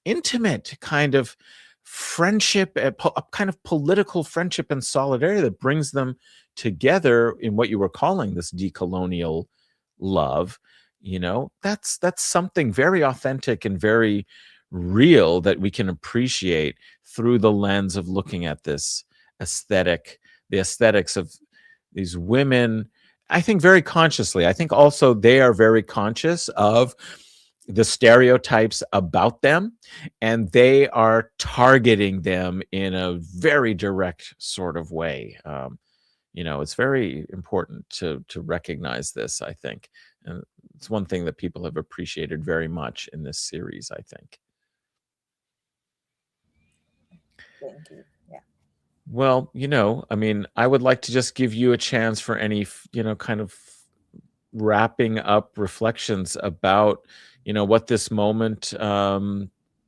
intimate kind of friendship, a kind of political friendship and solidarity that brings them together in what you were calling this decolonial love. That's something very authentic and very real that we can appreciate through the lens of looking at this the aesthetics of these women. I think very consciously. I think also they are very conscious of the stereotypes about them, and they are targeting them in a very direct sort of way. It's very important to recognize this, I think. And it's one thing that people have appreciated very much in this series, I think. Thank you. Yeah. Well, I would like to just give you a chance for any, kind of wrapping up reflections about, what this moment,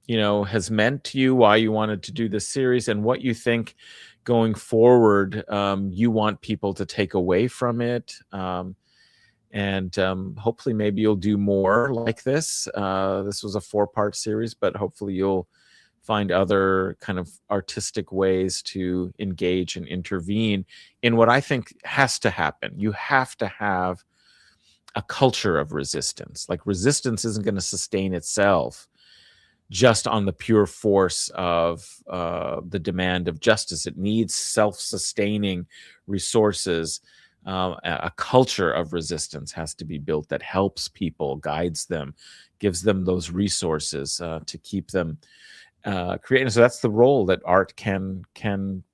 has meant to you, why you wanted to do this series, and what you think going forward you want people to take away from it. And hopefully maybe you'll do more like this. This was a 4-part series, but hopefully you'll find other kind of artistic ways to engage and intervene in what I think has to happen. You have to have a culture of resistance. Like, resistance isn't going to sustain itself just on the pure force of the demand of justice. It needs self-sustaining resources. A culture of resistance has to be built that helps people, guides them, gives them those resources to keep them creating. So that's the role that art can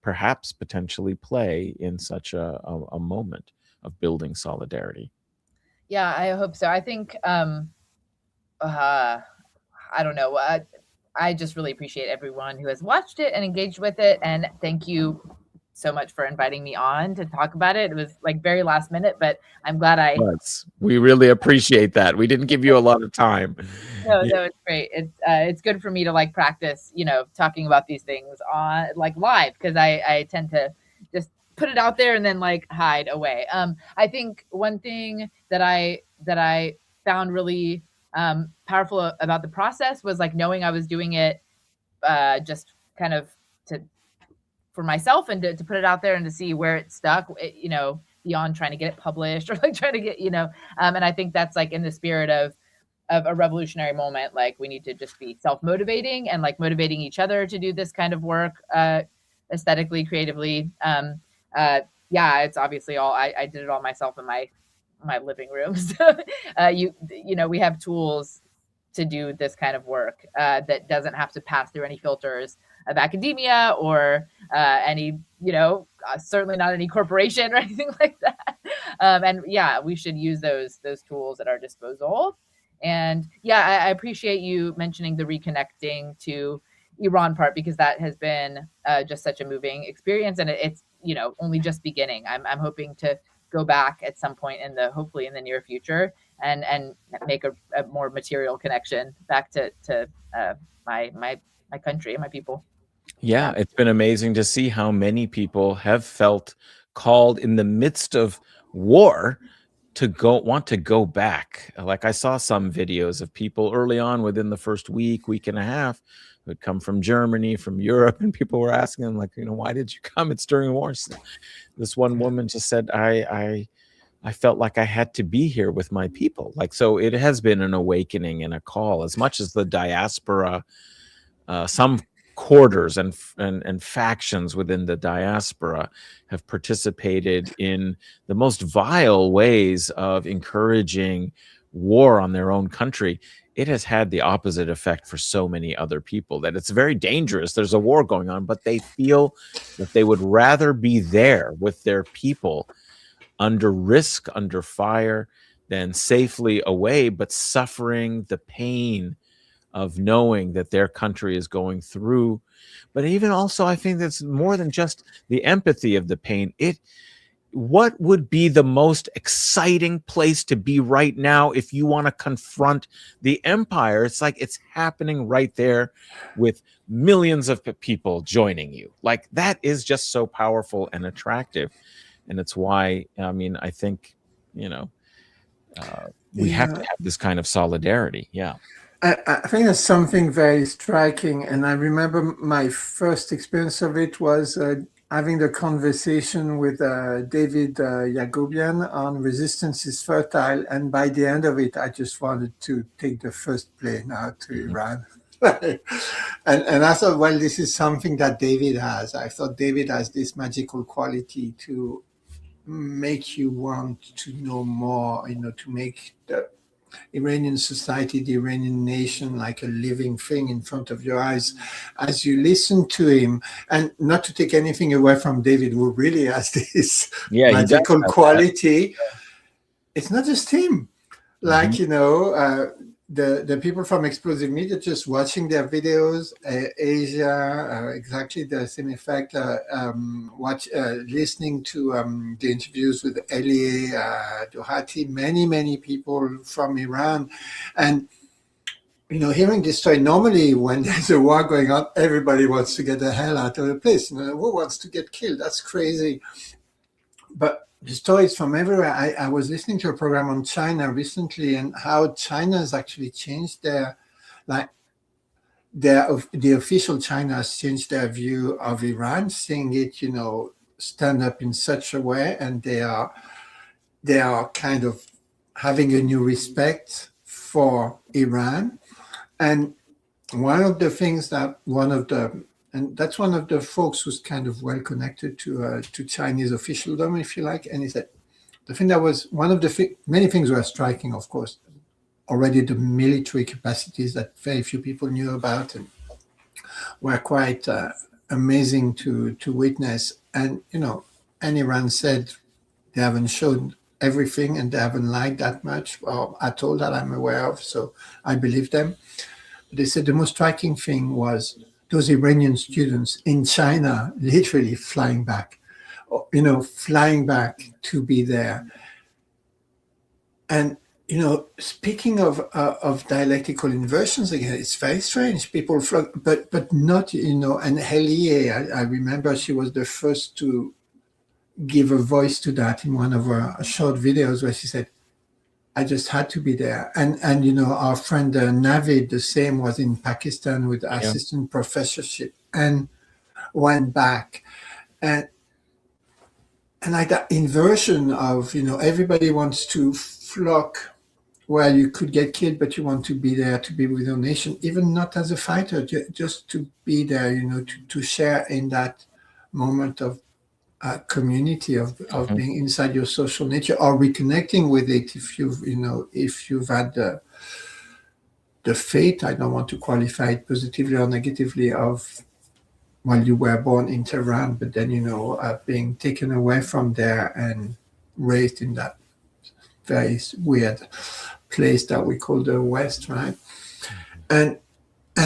perhaps potentially play in such a moment of building solidarity. Yeah, I hope so. I think I don't know. I just really appreciate everyone who has watched it and engaged with it. And thank you so much for inviting me on to talk about it. It was like very last minute, but I'm glad we really appreciate that. We didn't give you a lot of time. No, it's great. It's good for me to like practice, talking about these things on like live, because I tend to just put it out there and then like hide away. I think one thing that I found really powerful about the process was like knowing I was doing it just kind of for myself, and to put it out there and to see where it stuck, beyond trying to get it published or like trying to get, and I think that's like in the spirit of a revolutionary moment. Like, we need to just be self-motivating and like motivating each other to do this kind of work aesthetically, creatively. Yeah, it's obviously all, I did it all myself in my living room. So we have tools to do this kind of work that doesn't have to pass through any filters of academia or any, certainly not any corporation or anything like that. And yeah, we should use those tools at our disposal. And yeah, I appreciate you mentioning the reconnecting to Iran part, because that has been just such a moving experience, and it's only just beginning. I'm hoping to go back at some point hopefully in the near future and make a more material connection back to my country and my people. Yeah, it's been amazing to see how many people have felt called in the midst of war to want to go back. Like, I saw some videos of people early on within the first week and a half who had come from Germany, from Europe, and people were asking them, like, why did you come? It's during war. So this one woman just said, I felt like I had to be here with my people. Like, so it has been an awakening and a call, as much as the diaspora, some quarters and factions within the diaspora have participated in the most vile ways of encouraging war on their own country. It has had the opposite effect for so many other people, that it's very dangerous. There's a war going on, but they feel that they would rather be there with their people under risk, under fire, than safely away, but suffering the pain of knowing that their country is going through. But even also, I think that's more than just the empathy of the pain. What would be the most exciting place to be right now if you want to confront the empire? It's like it's happening right there with millions of people joining you. Like, that is just so powerful and attractive. And it's why, I think, we have to have this kind of solidarity. Yeah. I think there's something very striking, and I remember my first experience of it was having the conversation with David Yagobian on Resistance is Fertile, and by the end of it, I just wanted to take the first plane out to Iran. and I thought, well, this is something that David has. I thought David has this magical quality to make you want to know more, to make the Iranian society, the Iranian nation, like a living thing in front of your eyes as you listen to him. And not to take anything away from David, who really has this magical quality. It's not just him. Like, the people from Explosive Media just watching their videos, Asia, exactly the same effect, listening to the interviews with Elie, Dohati, many people from Iran. And hearing this story, normally when there's a war going on, everybody wants to get the hell out of the place. Who wants to get killed? That's crazy. But the stories from everywhere. I was listening to a program on China recently, and how China has actually changed the official China has changed their view of Iran, seeing it, stand up in such a way, and they are kind of having a new respect for Iran. And one of the folks who's kind of well connected to Chinese officialdom, if you like, and he said the thing that was one of the many things were striking, of course, already the military capacities that very few people knew about and were quite amazing to witness. And and Iran said they haven't shown everything and they haven't lied that much or at all that I'm aware of, so I believe them. But they said the most striking thing was those Iranian students in China literally flying back to be there. And speaking of dialectical inversions again, it's very strange. People flock, but not, and Helie, I remember she was the first to give a voice to that in one of her short videos where she said, I just had to be there. And our friend Navid, the same, was in Pakistan with assistant professorship and went back. And like that inversion of, everybody wants to flock where you could get killed, but you want to be there to be with your nation, even not as a fighter, just to be there, to share in that moment of community of being inside your social nature or reconnecting with it. If you've had the fate, I don't want to qualify it positively or negatively, of you were born in Tehran, but then being taken away from there and raised in that very weird place that we call the West, right? And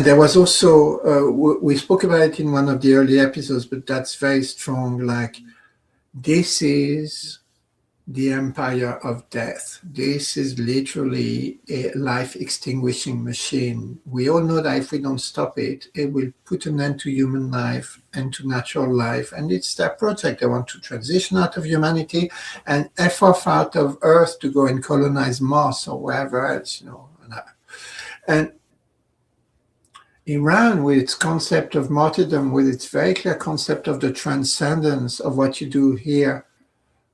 there was also we spoke about it in one of the early episodes, but that's very strong. Like, this is the empire of death. This is literally a life extinguishing machine. We all know that if we don't stop it, it will put an end to human life and to natural life. And it's their project. They want to transition out of humanity and F off out of Earth to go and colonize Mars or wherever else, And Iran, with its concept of martyrdom, with its very clear concept of the transcendence of what you do here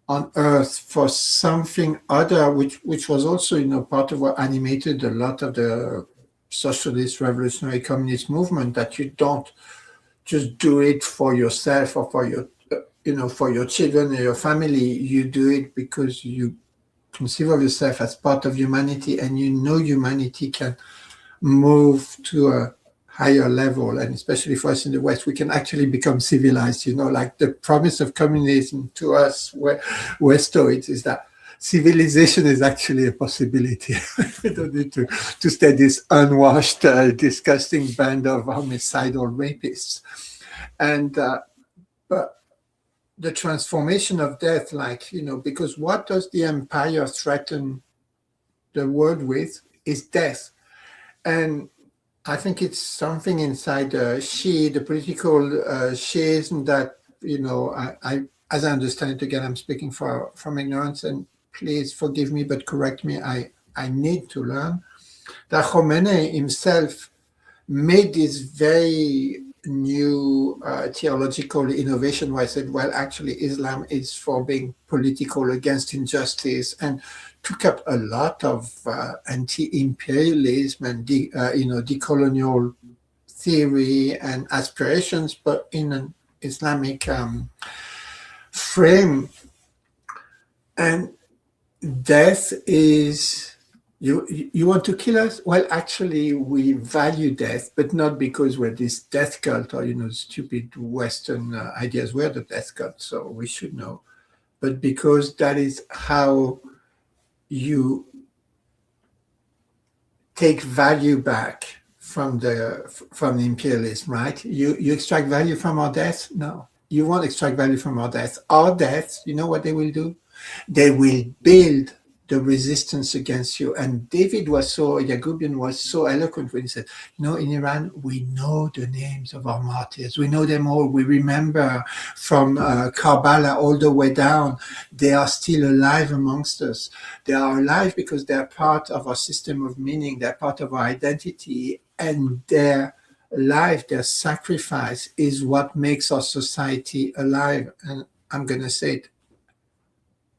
on Earth for something other, which was also, part of what animated a lot of the socialist, revolutionary, communist movement, that you don't just do it for yourself or for your, for your children or your family. You do it because you conceive of yourself as part of humanity, and humanity can move to a higher level, and especially for us in the West, we can actually become civilized. Like the promise of communism to us Westoids is that civilization is actually a possibility. We don't need to stay this unwashed, disgusting band of homicidal rapists. And but the transformation of death, because what does the empire threaten the world with is death. And I think it's something inside the political Shiism that, I as I understand it, again, I'm speaking from ignorance, and please forgive me, but correct me, I need to learn, that Khomeini himself made this very new theological innovation where I said, well, actually, Islam is for being political against injustice, and took up a lot of anti-imperialism and decolonial theory and aspirations, but in an Islamic frame. And death is, you want to kill us? Well, actually, we value death, but not because we're this death cult or stupid Western ideas. We're the death cult, so we should know. But because that is how you take value back from the imperialism, right? You extract value from our death? No, you won't extract value from our death. Our death, you know what they will do? They will build the resistance against you. And Yagubian was so eloquent when he said, in Iran, we know the names of our martyrs. We know them all. We remember from Karbala all the way down. They are still alive amongst us. They are alive because they're part of our system of meaning. They're part of our identity. And their life, their sacrifice is what makes our society alive. And I'm going to say it,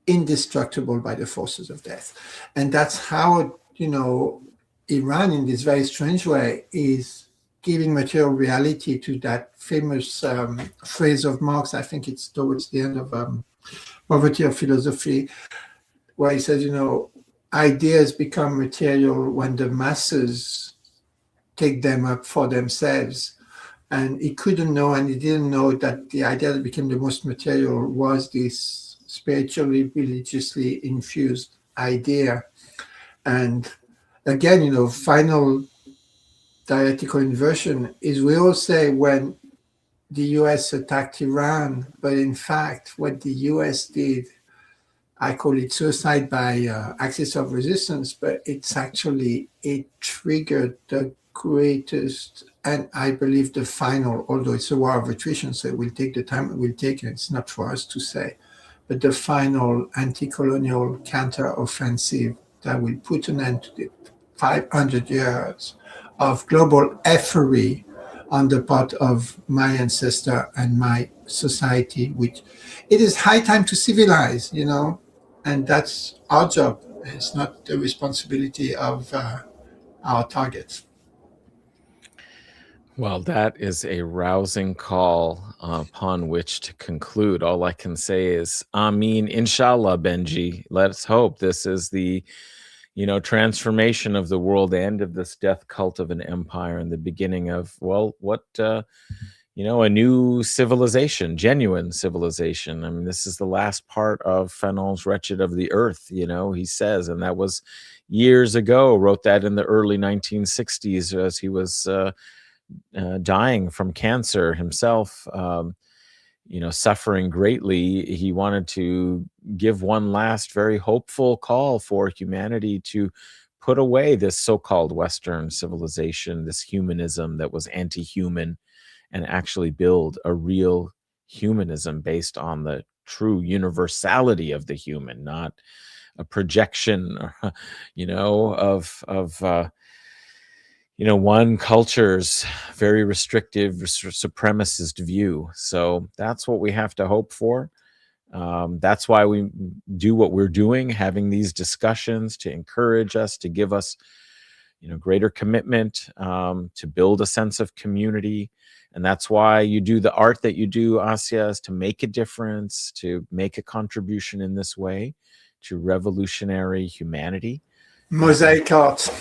indestructible by the forces of death. And that's how, Iran, in this very strange way, is giving material reality to that famous phrase of Marx. I think it's towards the end of Poverty of Philosophy, where he says, ideas become material when the masses take them up for themselves. And he couldn't know, and he didn't know that the idea that became the most material was this spiritually, religiously infused idea. And again, final dialectical inversion is we all say when the US attacked Iran, but in fact, what the US did, I call it suicide by axis of resistance, but it triggered the greatest, and I believe the final, although it's a war of attrition, so it will take the time it will take, and it's not for us to say, but the final anti-colonial counter-offensive that will put an end to the 500 years of global effery on the part of my ancestor and my society, which it is high time to civilize, and that's our job. It's not the responsibility of our targets. Well, that is a rousing call upon which to conclude. All I can say is, Ameen, inshallah, Benji. Let's hope this is the, transformation of the world, the end of this death cult of an empire, and the beginning of, a new civilization, genuine civilization. I mean, this is the last part of Fanon's Wretched of the Earth, he says, and that was years ago, wrote that in the early 1960s as he was dying from cancer himself, suffering greatly. He wanted to give one last very hopeful call for humanity to put away this so-called Western civilization, this humanism that was anti-human, and actually build a real humanism based on the true universality of the human, not a projection, of one culture's very restrictive, supremacist view. So that's what we have to hope for. That's why we do what we're doing, having these discussions to encourage us, to give us, greater commitment, to build a sense of community. And that's why you do the art that you do, Asya, is to make a difference, to make a contribution in this way to revolutionary humanity. Mosaic art.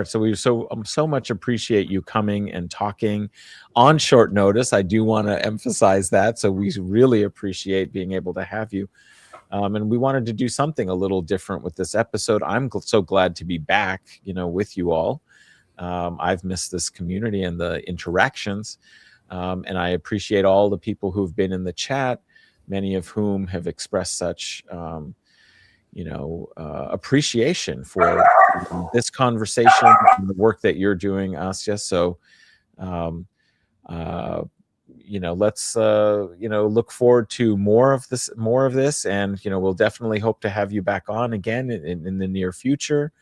So we so much appreciate you coming and talking on short notice. I do want to emphasize that. So we really appreciate being able to have you. And we wanted to do something a little different with this episode. I'm so glad to be back, with you all. I've missed this community and the interactions. And I appreciate all the people who've been in the chat, many of whom have expressed such appreciation for this conversation and the work that you're doing, Asya. So, let's look forward to more of this, and we'll definitely hope to have you back on again in the near future.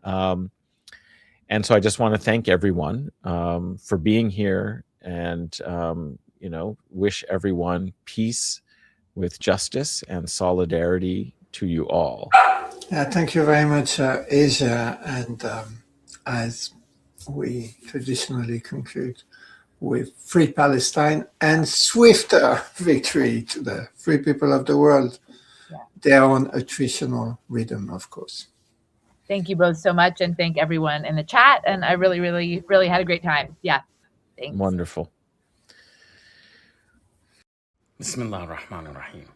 And so I just want to thank everyone for being here, and wish everyone peace with justice and solidarity to you all. Yeah, thank you very much, Asia. And as we traditionally conclude with free Palestine and swifter victory to the free people of the world, their own attritional rhythm, of course. Thank you both so much, and thank everyone in the chat. And I really, really, really had a great time. Yeah, thanks. Wonderful. Bismillah ar-Rahman ar-Rahim.